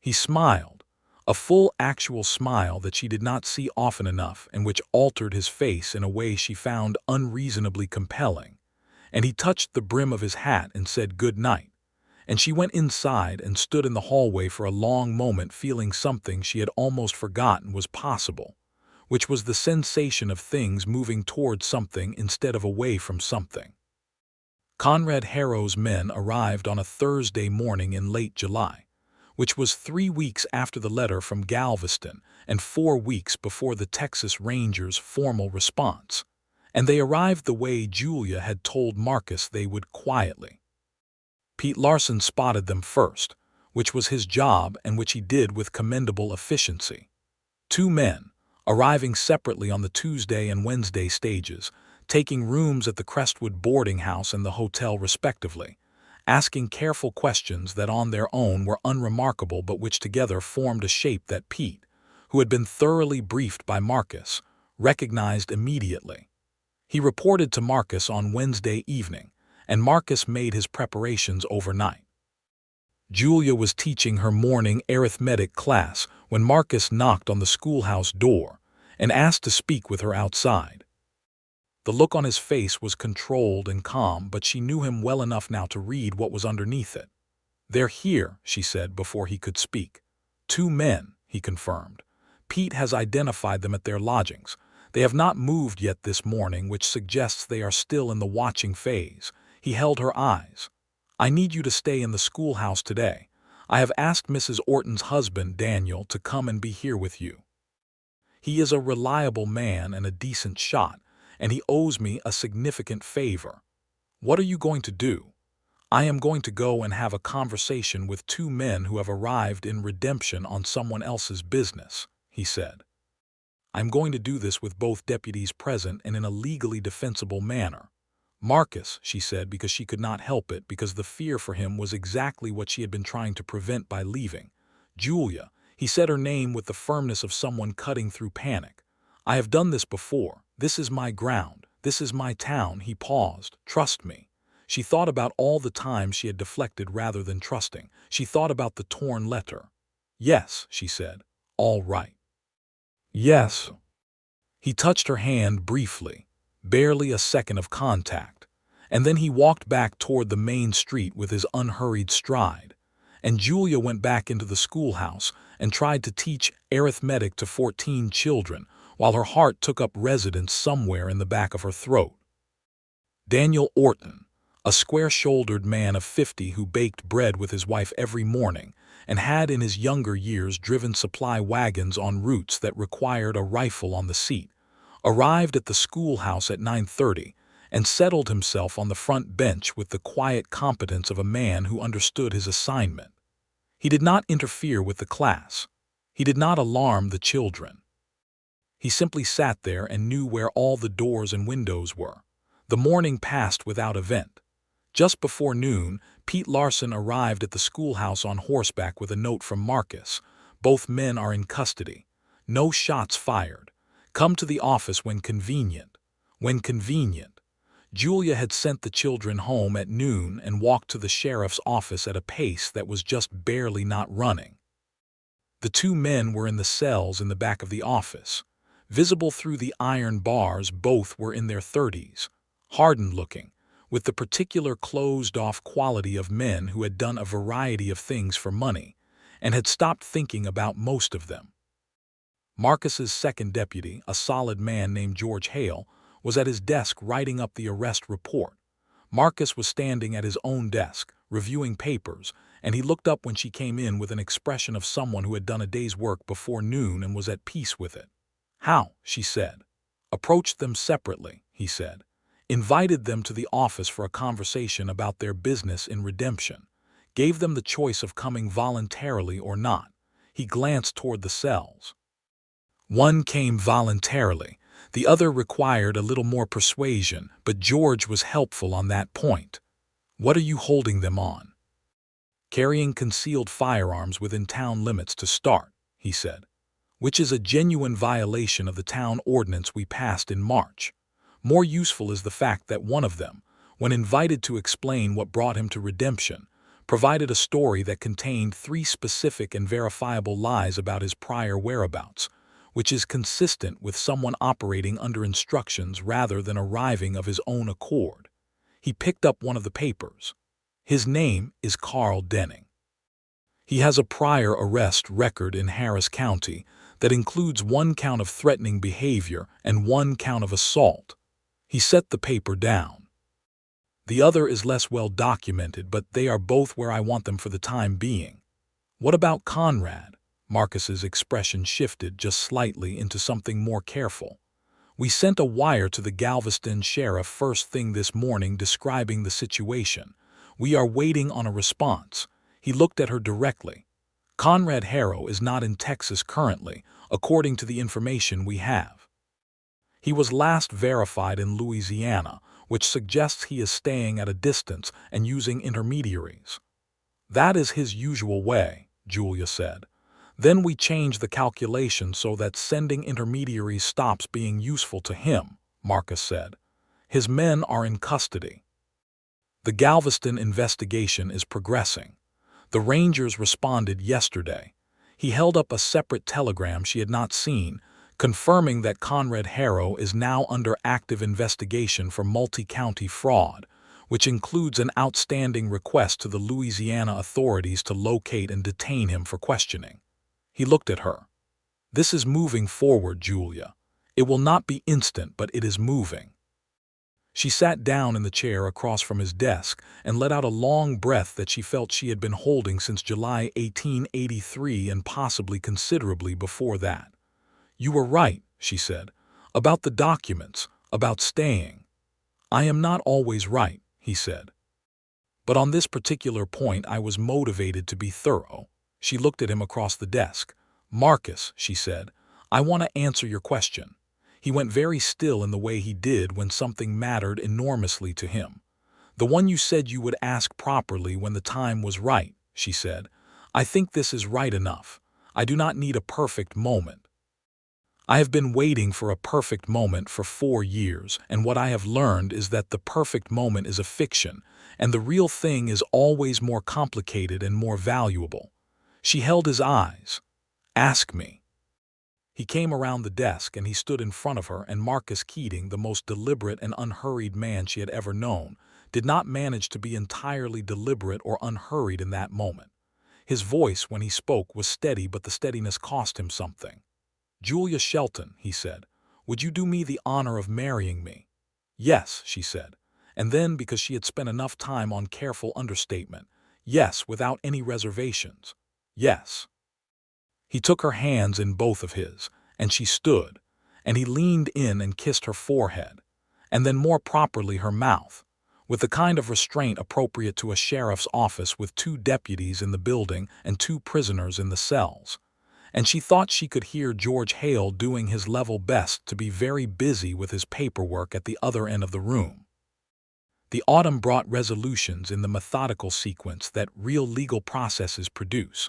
He smiled, a full actual smile that she did not see often enough and which altered his face in a way she found unreasonably compelling, and he touched the brim of his hat and said good night. And she went inside and stood in the hallway for a long moment feeling something she had almost forgotten was possible, which was the sensation of things moving towards something instead of away from something. Conrad Harrow's men arrived on a Thursday morning in late July, which was 3 weeks after the letter from Galveston and 4 weeks before the Texas Rangers' formal response, and they arrived the way Julia had told Marcus they would, quietly. Pete Larson spotted them first, which was his job and which he did with commendable efficiency. 2 men, arriving separately on the Tuesday and Wednesday stages, taking rooms at the Crestwood boarding house and the hotel respectively, asking careful questions that on their own were unremarkable but which together formed a shape that Pete, who had been thoroughly briefed by Marcus, recognized immediately. He reported to Marcus on Wednesday evening, and Marcus made his preparations overnight. Julia was teaching her morning arithmetic class when Marcus knocked on the schoolhouse door and asked to speak with her outside. The look on his face was controlled and calm, but she knew him well enough now to read what was underneath it. "They're here," she said before he could speak. 2 men, he confirmed. "Pete has identified them at their lodgings. They have not moved yet this morning, which suggests they are still in the watching phase." He held her eyes. "I need you to stay in the schoolhouse today. I have asked Mrs. Orton's husband, Daniel, to come and be here with you. He is a reliable man and a decent shot, and he owes me a significant favor." "What are you going to do?" "I am going to go and have a conversation with 2 men who have arrived in Redemption on someone else's business," he said. "I am going to do this with both deputies present and in a legally defensible manner." "Marcus," she said because she could not help it, because the fear for him was exactly what she had been trying to prevent by leaving. "Julia," he said her name with the firmness of someone cutting through panic. "I have done this before. This is my ground. This is my town." He paused. "Trust me." She thought about all the times she had deflected rather than trusting. She thought about the torn letter. "Yes," she said. "All right." Yes. He touched her hand briefly, barely a second of contact, and then he walked back toward the main street with his unhurried stride, and Julia went back into the schoolhouse and tried to teach arithmetic to 14 children while her heart took up residence somewhere in the back of her throat. Daniel Orton, a square-shouldered man of 50 who baked bread with his wife every morning and had in his younger years driven supply wagons on routes that required a rifle on the seat, arrived at the schoolhouse at 9:30 and settled himself on the front bench with the quiet competence of a man who understood his assignment. He did not interfere with the class. He did not alarm the children. He simply sat there and knew where all the doors and windows were. The morning passed without event. Just before noon, Pete Larson arrived at the schoolhouse on horseback with a note from Marcus. Both men are in custody. No shots fired. Come to the office when convenient. When convenient. Julia had sent the children home at noon and walked to the sheriff's office at a pace that was just barely not running. The two men were in the cells in the back of the office. Visible through the iron bars, both were in their 30s, hardened-looking, with the particular closed-off quality of men who had done a variety of things for money and had stopped thinking about most of them. Marcus's second deputy, a solid man named George Hale, was at his desk writing up the arrest report. Marcus was standing at his own desk, reviewing papers, and he looked up when she came in with an expression of someone who had done a day's work before noon and was at peace with it. "How?" she said. "Approached them separately," he said. "Invited them to the office for a conversation about their business in redemption. Gave them the choice of coming voluntarily or not." He glanced toward the cells. One came voluntarily. The other required a little more persuasion, but George was helpful on that point. "What are you holding them on?" "Carrying concealed firearms within town limits to start," he said, "which is a genuine violation of the town ordinance we passed in March. More useful is the fact that one of them, when invited to explain what brought him to redemption, provided a story that contained 3 specific and verifiable lies about his prior whereabouts, which is consistent with someone operating under instructions rather than arriving of his own accord." He picked up one of the papers. "His name is Carl Denning. He has a prior arrest record in Harris County that includes 1 count of threatening behavior and 1 count of assault." He set the paper down. "The other is less well documented, but they are both where I want them for the time being." "What about Conrad?" Marcus's expression shifted just slightly into something more careful. "We sent a wire to the Galveston sheriff first thing this morning describing the situation. We are waiting on a response." He looked at her directly. "Conrad Harrow is not in Texas currently, according to the information we have. He was last verified in Louisiana, which suggests he is staying at a distance and using intermediaries." "That is his usual way," Julia said. "Then we change the calculation so that sending intermediaries stops being useful to him," Marcus said. "His men are in custody. The Galveston investigation is progressing. The Rangers responded yesterday." He held up a separate telegram she had not seen, confirming that Conrad Harrow is now under active investigation for multi-county fraud, which includes an outstanding request to the Louisiana authorities to locate and detain him for questioning. He looked at her. "This is moving forward, Julia. It will not be instant, but it is moving." She sat down in the chair across from his desk and let out a long breath that she felt she had been holding since July 1883 and possibly considerably before that. "You were right," she said, "about the documents, about staying." "I am not always right," he said. "But on this particular point I was motivated to be thorough." She looked at him across the desk. "Marcus," she said, "I want to answer your question." He went very still in the way he did when something mattered enormously to him. "The one you said you would ask properly when the time was right," she said. "I think this is right enough. I do not need a perfect moment. I have been waiting for a perfect moment for 4 years, and what I have learned is that the perfect moment is a fiction, and the real thing is always more complicated and more valuable." She held his eyes. "Ask me." He came around the desk and he stood in front of her, and Marcus Keating, the most deliberate and unhurried man she had ever known, did not manage to be entirely deliberate or unhurried in that moment. His voice, when he spoke, was steady, but the steadiness cost him something. "Julia Shelton," he said, "would you do me the honor of marrying me?" "Yes," she said. And then, because she had spent enough time on careful understatement, "Yes, without any reservations. Yes." He took her hands in both of his, and she stood, and he leaned in and kissed her forehead, and then more properly her mouth, with the kind of restraint appropriate to a sheriff's office with 2 deputies in the building and 2 prisoners in the cells. And she thought she could hear George Hale doing his level best to be very busy with his paperwork at the other end of the room. The autumn brought resolutions in the methodical sequence that real legal processes produce.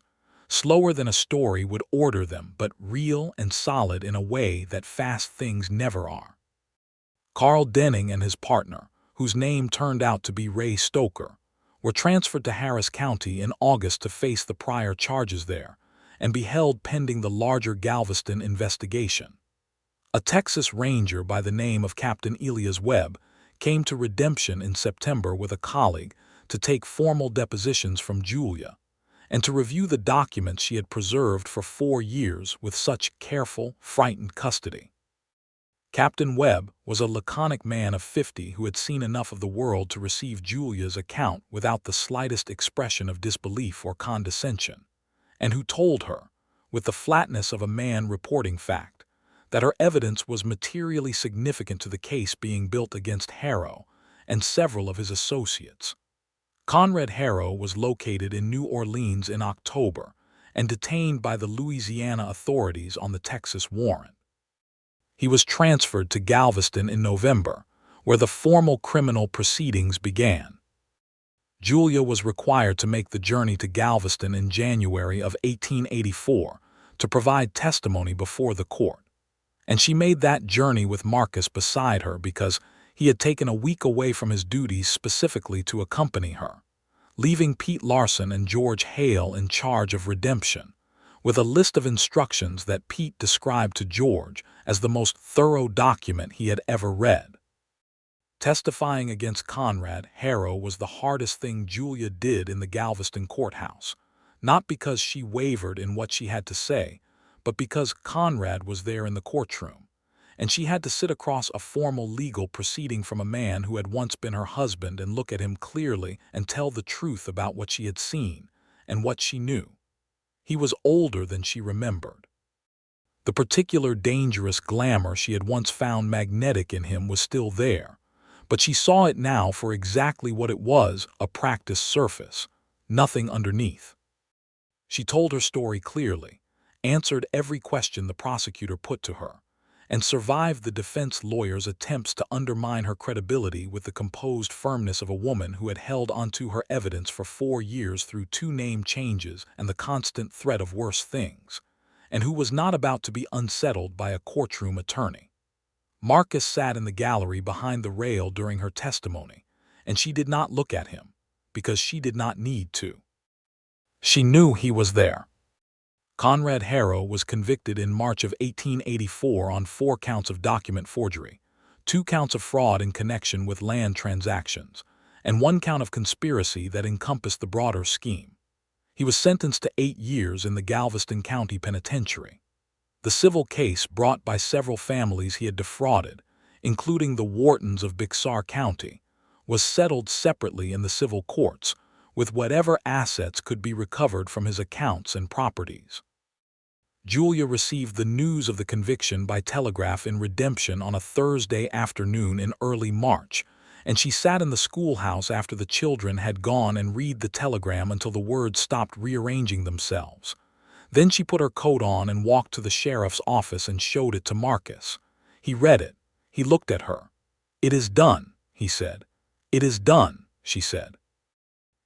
Slower than a story would order them, but real and solid in a way that fast things never are. Carl Denning and his partner, whose name turned out to be Ray Stoker, were transferred to Harris County in August to face the prior charges there and be held pending the larger Galveston investigation. A Texas Ranger by the name of Captain Elias Webb came to Redemption in September with a colleague to take formal depositions from Julia and to review the documents she had preserved for 4 years with such careful, frightened custody. Captain Webb was a laconic man of 50 who had seen enough of the world to receive Julia's account without the slightest expression of disbelief or condescension, and who told her, with the flatness of a man reporting fact, that her evidence was materially significant to the case being built against Harrow and several of his associates. Conrad Harrow was located in New Orleans in October and detained by the Louisiana authorities on the Texas warrant. He was transferred to Galveston in November, where the formal criminal proceedings began. Julia was required to make the journey to Galveston in January of 1884 to provide testimony before the court, and she made that journey with Marcus beside her because he had taken a week away from his duties specifically to accompany her, leaving Pete Larson and George Hale in charge of Redemption, with a list of instructions that Pete described to George as the most thorough document he had ever read. Testifying against Conrad Harrow was the hardest thing Julia did in the Galveston courthouse, not because she wavered in what she had to say, but because Conrad was there in the courtroom, and she had to sit across a formal legal proceeding from a man who had once been her husband and look at him clearly and tell the truth about what she had seen and what she knew. He was older than she remembered. The particular dangerous glamour she had once found magnetic in him was still there, but she saw it now for exactly what it was, a practiced surface, nothing underneath. She told her story clearly, answered every question the prosecutor put to her, and survived the defense lawyer's attempts to undermine her credibility with the composed firmness of a woman who had held onto her evidence for 4 years through 2 name changes and the constant threat of worse things, and who was not about to be unsettled by a courtroom attorney. Marcus sat in the gallery behind the rail during her testimony, and she did not look at him, because she did not need to. She knew he was there. Conrad Harrow was convicted in March of 1884 on 4 counts of document forgery, 2 counts of fraud in connection with land transactions, and 1 count of conspiracy that encompassed the broader scheme. He was sentenced to 8 years in the Galveston County Penitentiary. The civil case brought by several families he had defrauded, including the Whartons of Bixar County, was settled separately in the civil courts, with whatever assets could be recovered from his accounts and properties. Julia received the news of the conviction by telegraph in Redemption on a Thursday afternoon in early March, and she sat in the schoolhouse after the children had gone and read the telegram until the words stopped rearranging themselves. Then she put her coat on and walked to the sheriff's office and showed it to Marcus. He read it. He looked at her. "It is done," he said. "It is done," she said.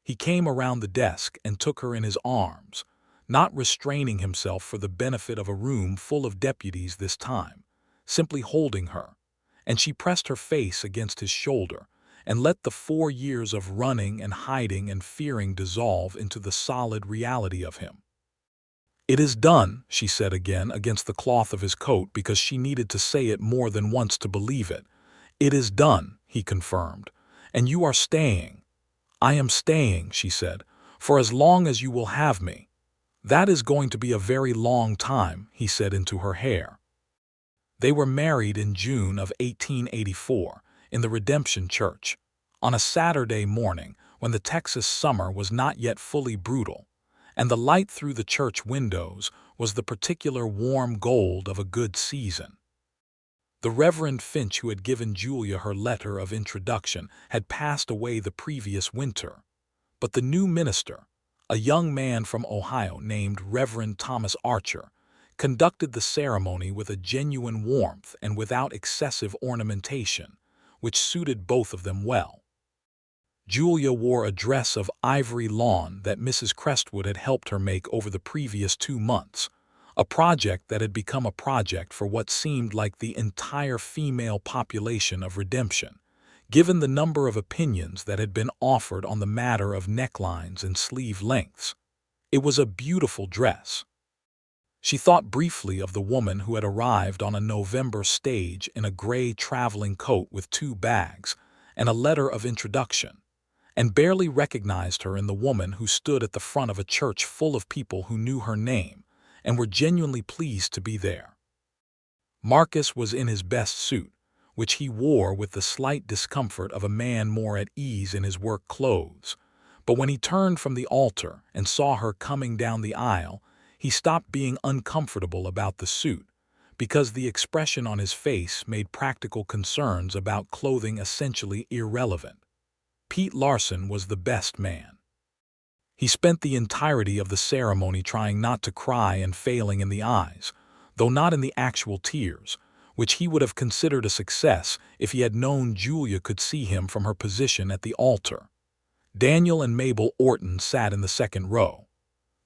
He came around the desk and took her in his arms, not restraining himself for the benefit of a room full of deputies this time, simply holding her, and she pressed her face against his shoulder and let the 4 years of running and hiding and fearing dissolve into the solid reality of him. "It is done," she said again against the cloth of his coat because she needed to say it more than once to believe it. "It is done," he confirmed. "And you are staying." "I am staying," she said, "for as long as you will have me." "That is going to be a very long time," he said into her hair. They were married in June of 1884 in the Redemption Church, on a Saturday morning when the Texas summer was not yet fully brutal, and the light through the church windows was the particular warm gold of a good season. The Reverend Finch who had given Julia her letter of introduction had passed away the previous winter, but the new minister, a young man from Ohio named Reverend Thomas Archer, conducted the ceremony with a genuine warmth and without excessive ornamentation, which suited both of them well. Julia wore a dress of ivory lawn that Mrs. Crestwood had helped her make over the previous 2 months, a project that had become a project for what seemed like the entire female population of Redemption, given the number of opinions that had been offered on the matter of necklines and sleeve lengths. It was a beautiful dress. She thought briefly of the woman who had arrived on a November stage in a gray traveling coat with 2 bags and a letter of introduction, and barely recognized her in the woman who stood at the front of a church full of people who knew her name and were genuinely pleased to be there. Marcus was in his best suit, which he wore with the slight discomfort of a man more at ease in his work clothes, but when he turned from the altar and saw her coming down the aisle, he stopped being uncomfortable about the suit, because the expression on his face made practical concerns about clothing essentially irrelevant. Pete Larson was the best man. He spent the entirety of the ceremony trying not to cry and failing in the eyes, though not in the actual tears, which he would have considered a success if he had known Julia could see him from her position at the altar. Daniel and Mabel Orton sat in the second row.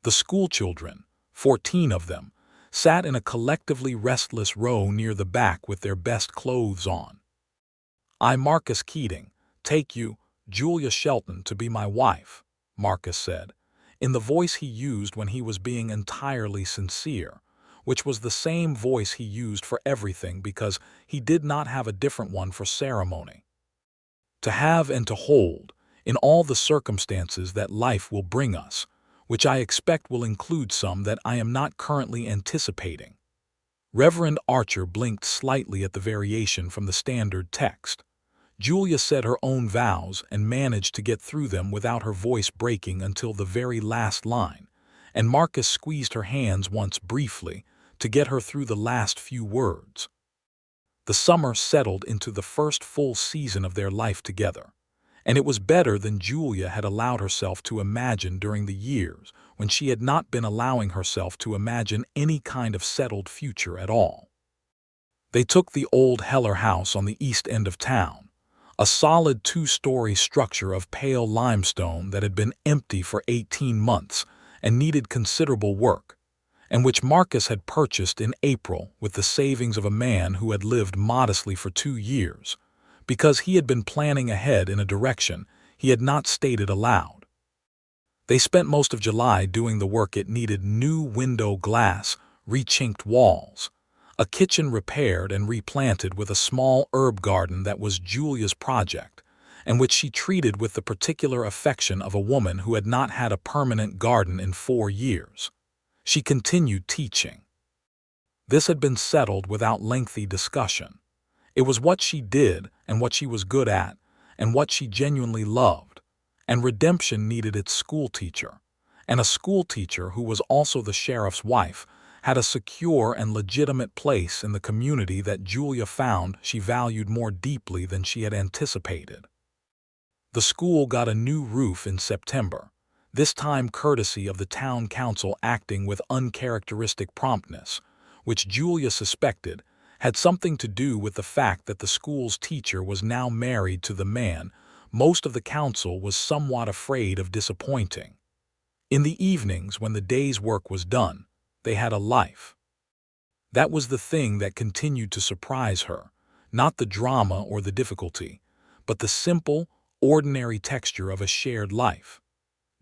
The schoolchildren, 14 of them, sat in a collectively restless row near the back with their best clothes on. "I, Marcus Keating, take you, Julia Shelton, to be my wife," Marcus said, in the voice he used when he was being entirely sincere, which was the same voice he used for everything because he did not have a different one for ceremony. "To have and to hold, in all the circumstances that life will bring us, which I expect will include some that I am not currently anticipating." Reverend Archer blinked slightly at the variation from the standard text. Julia said her own vows and managed to get through them without her voice breaking until the very last line, and Marcus squeezed her hands once briefly to get her through the last few words. The summer settled into the first full season of their life together, and it was better than Julia had allowed herself to imagine during the years when she had not been allowing herself to imagine any kind of settled future at all. They took the old Heller house on the east end of town, a solid 2-story structure of pale limestone that had been empty for 18 months and needed considerable work, and which Marcus had purchased in April with the savings of a man who had lived modestly for 2 years, because he had been planning ahead in a direction he had not stated aloud. They spent most of July doing the work. It needed new window glass, rechinked walls, a kitchen repaired and replanted with a small herb garden that was Julia's project, and which she treated with the particular affection of a woman who had not had a permanent garden in 4 years. She continued teaching. This had been settled without lengthy discussion. It was what she did and what she was good at and what she genuinely loved, and Redemption needed its schoolteacher, and a schoolteacher who was also the sheriff's wife had a secure and legitimate place in the community that Julia found she valued more deeply than she had anticipated. The school got a new roof in September, this time courtesy of the town council acting with uncharacteristic promptness, which Julia suspected had something to do with the fact that the school's teacher was now married to the man most of the council was somewhat afraid of disappointing. In the evenings, when the day's work was done, they had a life. That was the thing that continued to surprise her, not the drama or the difficulty, but the simple, ordinary texture of a shared life.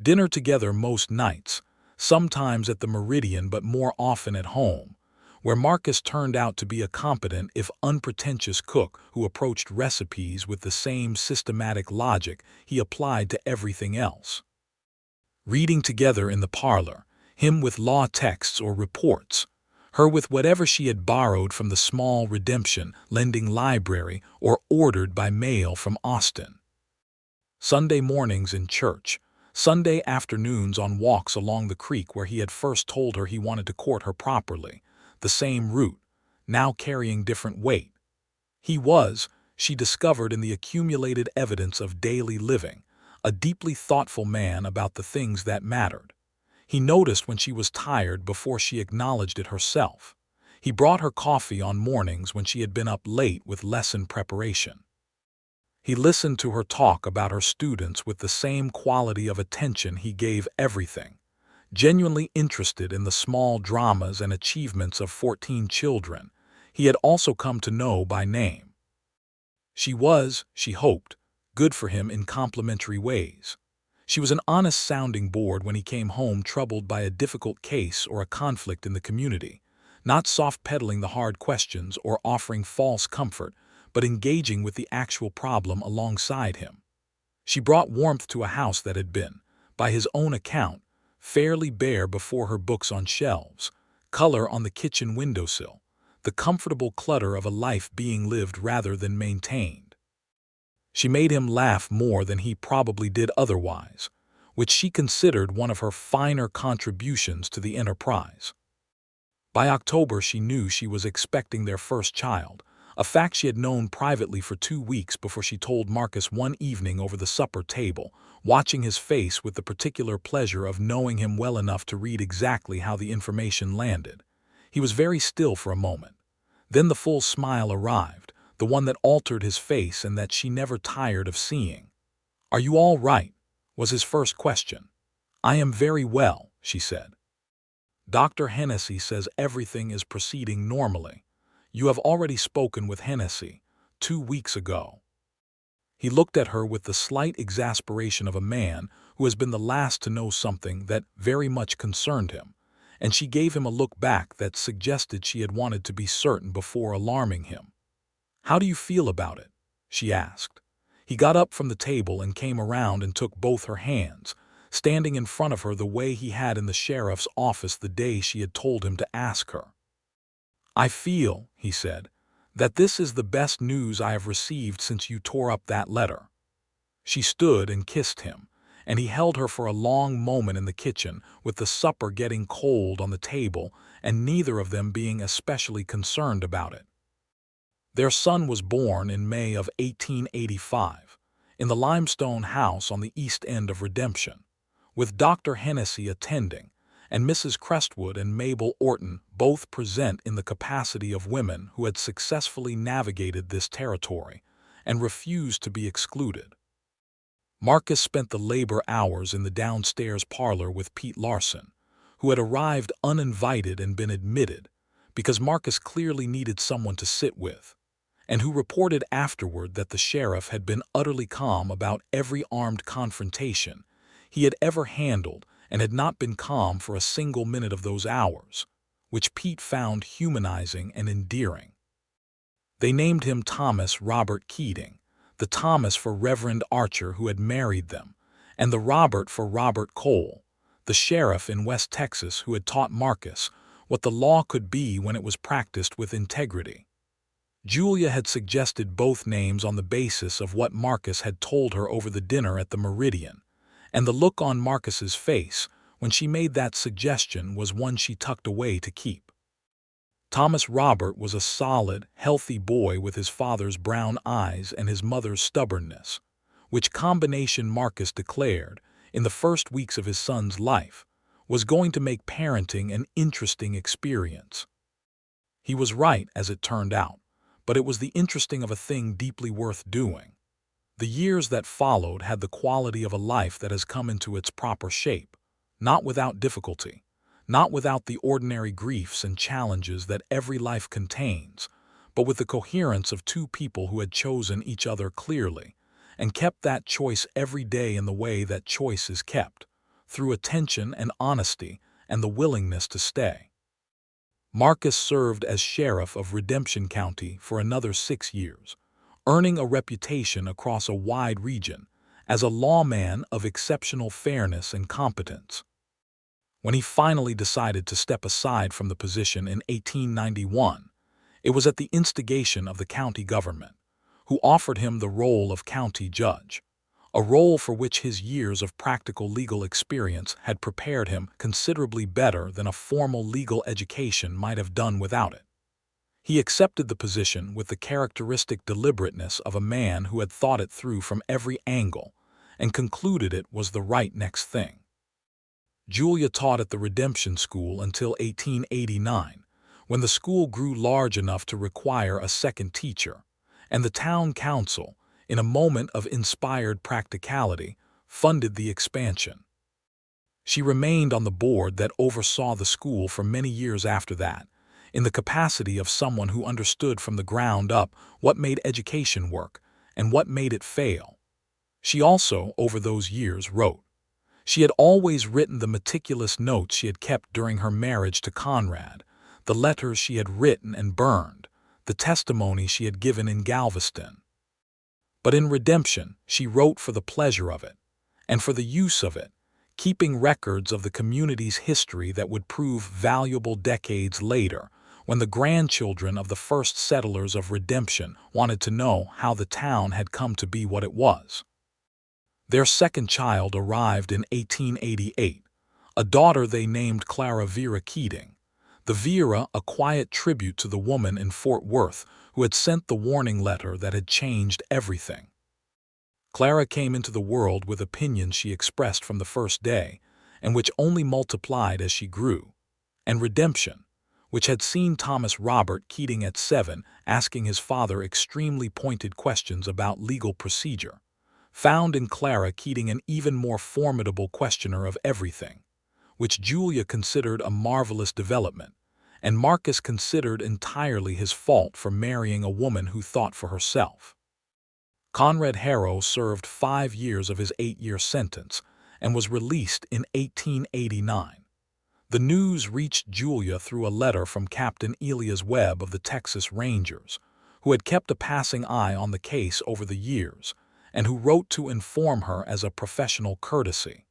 Dinner together most nights, sometimes at the Meridian but more often at home, where Marcus turned out to be a competent if unpretentious cook who approached recipes with the same systematic logic he applied to everything else. Reading together in the parlor, him with law texts or reports, her with whatever she had borrowed from the small redemption lending library or ordered by mail from Austin. Sunday mornings in church, Sunday afternoons on walks along the creek where he had first told her he wanted to court her properly, the same route, now carrying different weight. He was, she discovered in the accumulated evidence of daily living, a deeply thoughtful man about the things that mattered. He noticed when she was tired before she acknowledged it herself. He brought her coffee on mornings when she had been up late with lesson preparation. He listened to her talk about her students with the same quality of attention he gave everything, genuinely interested in the small dramas and achievements of 14 children he had also come to know by name. She was, she hoped, good for him in complimentary ways. She was an honest sounding board when he came home troubled by a difficult case or a conflict in the community, not soft-pedaling the hard questions or offering false comfort, but engaging with the actual problem alongside him. She brought warmth to a house that had been, by his own account, fairly bare before her books on shelves, color on the kitchen windowsill, the comfortable clutter of a life being lived rather than maintained. She made him laugh more than he probably did otherwise, which she considered one of her finer contributions to the enterprise. By October she knew she was expecting their first child, a fact she had known privately for 2 weeks before she told Marcus one evening over the supper table, watching his face with the particular pleasure of knowing him well enough to read exactly how the information landed. He was very still for a moment. Then the full smile arrived, the one that altered his face and that she never tired of seeing. "Are you all right?" was his first question. "I am very well," she said. "Dr. Hennessy says everything is proceeding normally. You have already spoken with Hennessy 2 weeks ago." He looked at her with the slight exasperation of a man who has been the last to know something that very much concerned him, and she gave him a look back that suggested she had wanted to be certain before alarming him. "How do you feel about it?" she asked. He got up from the table and came around and took both her hands, standing in front of her the way he had in the sheriff's office the day she had told him to ask her. "I feel," he said, "that this is the best news I have received since you tore up that letter." She stood and kissed him, and he held her for a long moment in the kitchen, with the supper getting cold on the table and neither of them being especially concerned about it. Their son was born in May of 1885, in the limestone house on the east end of Redemption, with Dr. Hennessy attending, and Mrs. Crestwood and Mabel Orton both present in the capacity of women who had successfully navigated this territory and refused to be excluded. Marcus spent the labor hours in the downstairs parlor with Pete Larson, who had arrived uninvited and been admitted, because Marcus clearly needed someone to sit with, and who reported afterward that the sheriff had been utterly calm about every armed confrontation he had ever handled and had not been calm for a single minute of those hours, which Pete found humanizing and endearing. They named him Thomas Robert Keating, the Thomas for Reverend Archer who had married them, and the Robert for Robert Cole, the sheriff in West Texas who had taught Marcus what the law could be when it was practiced with integrity. Julia had suggested both names on the basis of what Marcus had told her over the dinner at the Meridian, and the look on Marcus's face when she made that suggestion was one she tucked away to keep. Thomas Robert was a solid, healthy boy with his father's brown eyes and his mother's stubbornness, which combination Marcus declared, in the first weeks of his son's life, was going to make parenting an interesting experience. He was right, as it turned out, but it was the interesting of a thing deeply worth doing. The years that followed had the quality of a life that has come into its proper shape, not without difficulty, not without the ordinary griefs and challenges that every life contains, but with the coherence of two people who had chosen each other clearly, and kept that choice every day in the way that choice is kept, through attention and honesty, and the willingness to stay. Marcus served as sheriff of Redemption County for another 6 years, earning a reputation across a wide region as a lawman of exceptional fairness and competence. When he finally decided to step aside from the position in 1891, it was at the instigation of the county government, who offered him the role of county judge, a role for which his years of practical legal experience had prepared him considerably better than a formal legal education might have done without it. He accepted the position with the characteristic deliberateness of a man who had thought it through from every angle and concluded it was the right next thing. Julia taught at the Redemption School until 1889, when the school grew large enough to require a second teacher, and the town council, in a moment of inspired practicality, funded the expansion. She remained on the board that oversaw the school for many years after that, in the capacity of someone who understood from the ground up what made education work and what made it fail. She also, over those years, wrote. She had always written the meticulous notes she had kept during her marriage to Conrad, the letters she had written and burned, the testimony she had given in Galveston. But in Redemption, she wrote for the pleasure of it, and for the use of it, keeping records of the community's history that would prove valuable decades later, when the grandchildren of the first settlers of Redemption wanted to know how the town had come to be what it was. Their second child arrived in 1888, a daughter they named Clara Vera Keating. The Vera, a quiet tribute to the woman in Fort Worth who had sent the warning letter that had changed everything. Clara came into the world with opinions she expressed from the first day, and which only multiplied as she grew. And Redemption, which had seen Thomas Robert Keating at 7 asking his father extremely pointed questions about legal procedure, found in Clara Keating an even more formidable questioner of everything, which Julia considered a marvelous development, and Marcus considered entirely his fault for marrying a woman who thought for herself. Conrad Harrow served 5 years of his 8-year sentence and was released in 1889. The news reached Julia through a letter from Captain Elias Webb of the Texas Rangers, who had kept a passing eye on the case over the years, and who wrote to inform her as a professional courtesy.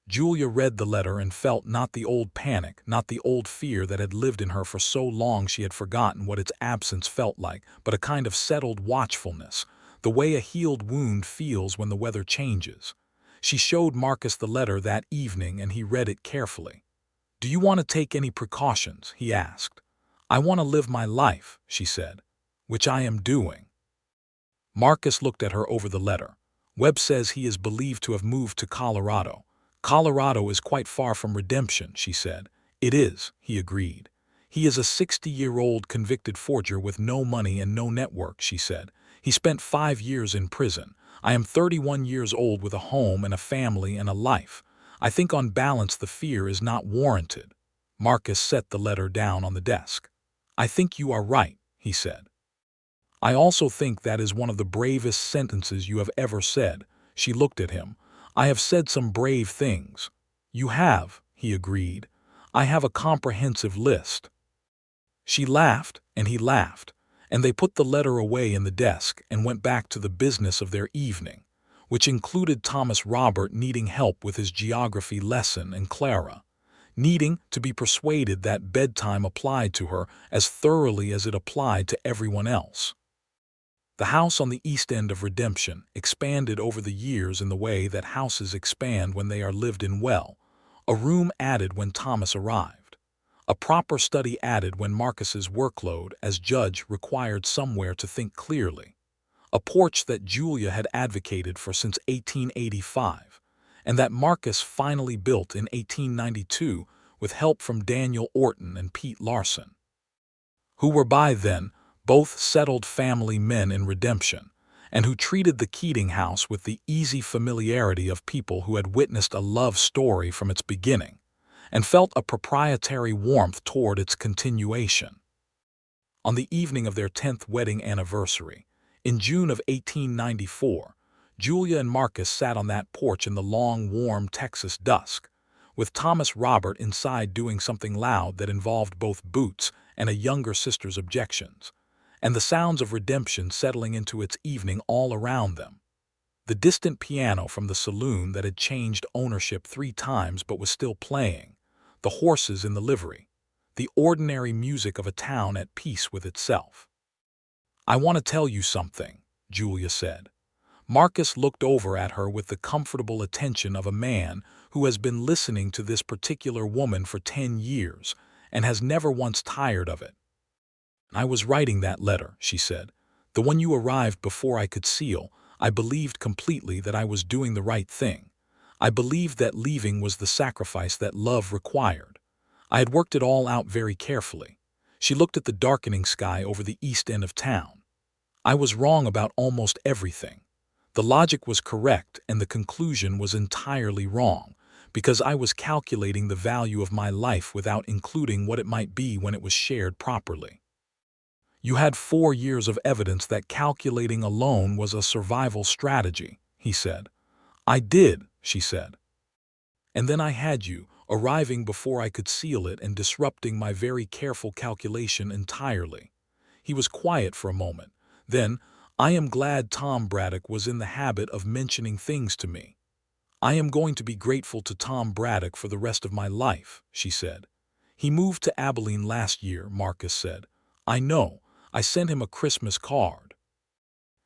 Julia read the letter and felt not the old panic, not the old fear that had lived in her for so long she had forgotten what its absence felt like, but a kind of settled watchfulness, the way a healed wound feels when the weather changes. She showed Marcus the letter that evening, and he read it carefully. "Do you want to take any precautions?" he asked. "I want to live my life," she said, "which I am doing." Marcus looked at her over the letter. "Webb says he is believed to have moved to Colorado." "Colorado is quite far from Redemption," she said. "It is," he agreed. "He is a 60-year-old convicted forger with no money and no network," she said. "He spent 5 years in prison. I am 31 years old with a home and a family and a life. I think on balance the fear is not warranted." Marcus set the letter down on the desk. "I think you are right," he said. "I also think that is one of the bravest sentences you have ever said." She looked at him. "I have said some brave things." "You have," he agreed. "I have a comprehensive list." She laughed, and he laughed, and they put the letter away in the desk and went back to the business of their evening, which included Thomas Robert needing help with his geography lesson and Clara needing to be persuaded that bedtime applied to her as thoroughly as it applied to everyone else. The house on the east end of Redemption expanded over the years in the way that houses expand when they are lived in well. A room added when Thomas arrived. A proper study added when Marcus's workload as judge required somewhere to think clearly. A porch that Julia had advocated for since 1885, and that Marcus finally built in 1892 with help from Daniel Orton and Pete Larson, who were by then both settled family men in Redemption, and who treated the Keating house with the easy familiarity of people who had witnessed a love story from its beginning, and felt a proprietary warmth toward its continuation. On the evening of their 10th wedding anniversary, in June of 1894, Julia and Marcus sat on that porch in the long, warm Texas dusk, with Thomas Robert inside doing something loud that involved both Boots and a younger sister's objections, and the sounds of redemption settling into its evening all around them. The distant piano from the saloon that had changed ownership 3 times but was still playing, the horses in the livery, the ordinary music of a town at peace with itself. "I want to tell you something," Julia said. Marcus looked over at her with the comfortable attention of a man who has been listening to this particular woman for 10 years and has never once tired of it. "I was writing that letter," she said. "The one you arrived before I could seal. I believed completely that I was doing the right thing. I believed that leaving was the sacrifice that love required. I had worked it all out very carefully." She looked at the darkening sky over the east end of town. "I was wrong about almost everything. The logic was correct and the conclusion was entirely wrong, because I was calculating the value of my life without including what it might be when it was shared properly." "You had 4 years of evidence that calculating alone was a survival strategy," he said. "I did," she said. "And then I had you, arriving before I could seal it and disrupting my very careful calculation entirely." He was quiet for a moment. Then, "I am glad Tom Braddock was in the habit of mentioning things to me. I am going to be grateful to Tom Braddock for the rest of my life," she said. "He moved to Abilene last year," Marcus said. "I know. I sent him a Christmas card."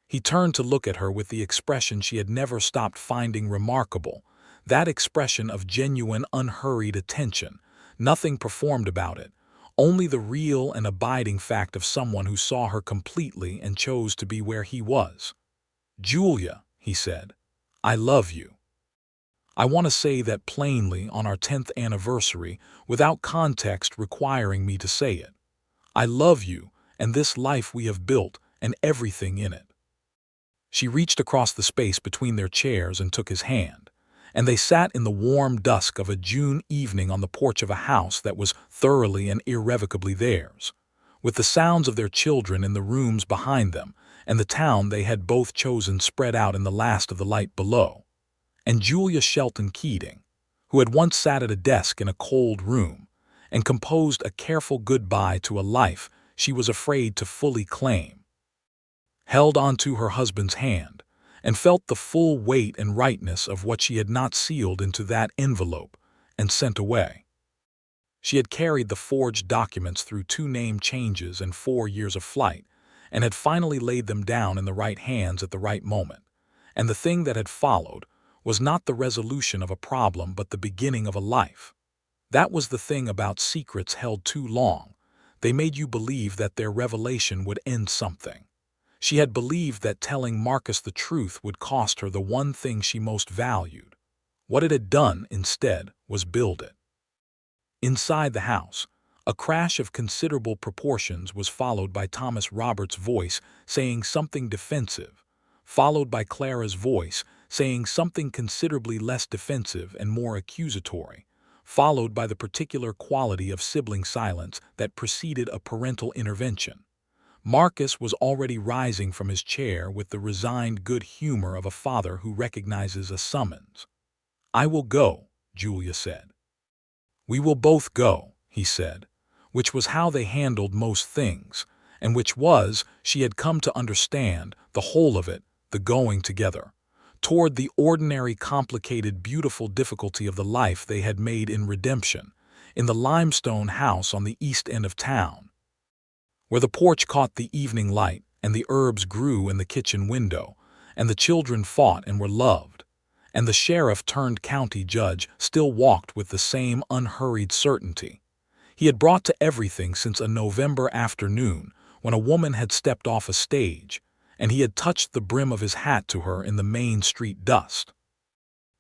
He turned to look at her with the expression she had never stopped finding remarkable, that expression of genuine, unhurried attention, nothing performed about it, only the real and abiding fact of someone who saw her completely and chose to be where he was. "Julia," he said, "I love you. I want to say that plainly on our 10th anniversary without context requiring me to say it. I love you and this life we have built and everything in it." She reached across the space between their chairs and took his hand, and they sat in the warm dusk of a June evening on the porch of a house that was thoroughly and irrevocably theirs, with the sounds of their children in the rooms behind them and the town they had both chosen spread out in the last of the light below. And Julia Shelton Keating, who had once sat at a desk in a cold room and composed a careful goodbye to a life she was afraid to fully claim, held onto her husband's hand and felt the full weight and rightness of what she had not sealed into that envelope and sent away. She had carried the forged documents through 2 name changes and 4 years of flight, and had finally laid them down in the right hands at the right moment, and the thing that had followed was not the resolution of a problem but the beginning of a life. That was the thing about secrets held too long. They made you believe that their revelation would end something. She had believed that telling Marcus the truth would cost her the one thing she most valued. What it had done, instead, was build it. Inside the house, a crash of considerable proportions was followed by Thomas Roberts' voice saying something defensive, followed by Clara's voice saying something considerably less defensive and more accusatory, followed by the particular quality of sibling silence that preceded a parental intervention. Marcus was already rising from his chair with the resigned good humor of a father who recognizes a summons. "I will go," Julia said. "We will both go," he said, which was how they handled most things, and which was, she had come to understand, the whole of it, the going together, toward the ordinary, complicated, beautiful difficulty of the life they had made in redemption, in the limestone house on the east end of town, where the porch caught the evening light and the herbs grew in the kitchen window, and the children fought and were loved, and the sheriff turned county judge still walked with the same unhurried certainty he had brought to everything since a November afternoon when a woman had stepped off a stage, and he had touched the brim of his hat to her in the Main Street dust.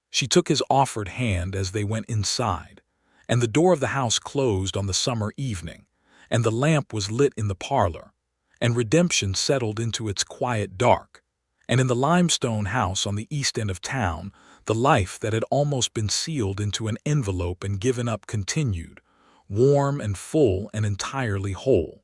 She took his offered hand as they went inside, and the door of the house closed on the summer evening, and the lamp was lit in the parlor, and redemption settled into its quiet dark, and in the limestone house on the east end of town, the life that had almost been sealed into an envelope and given up continued, warm and full and entirely whole.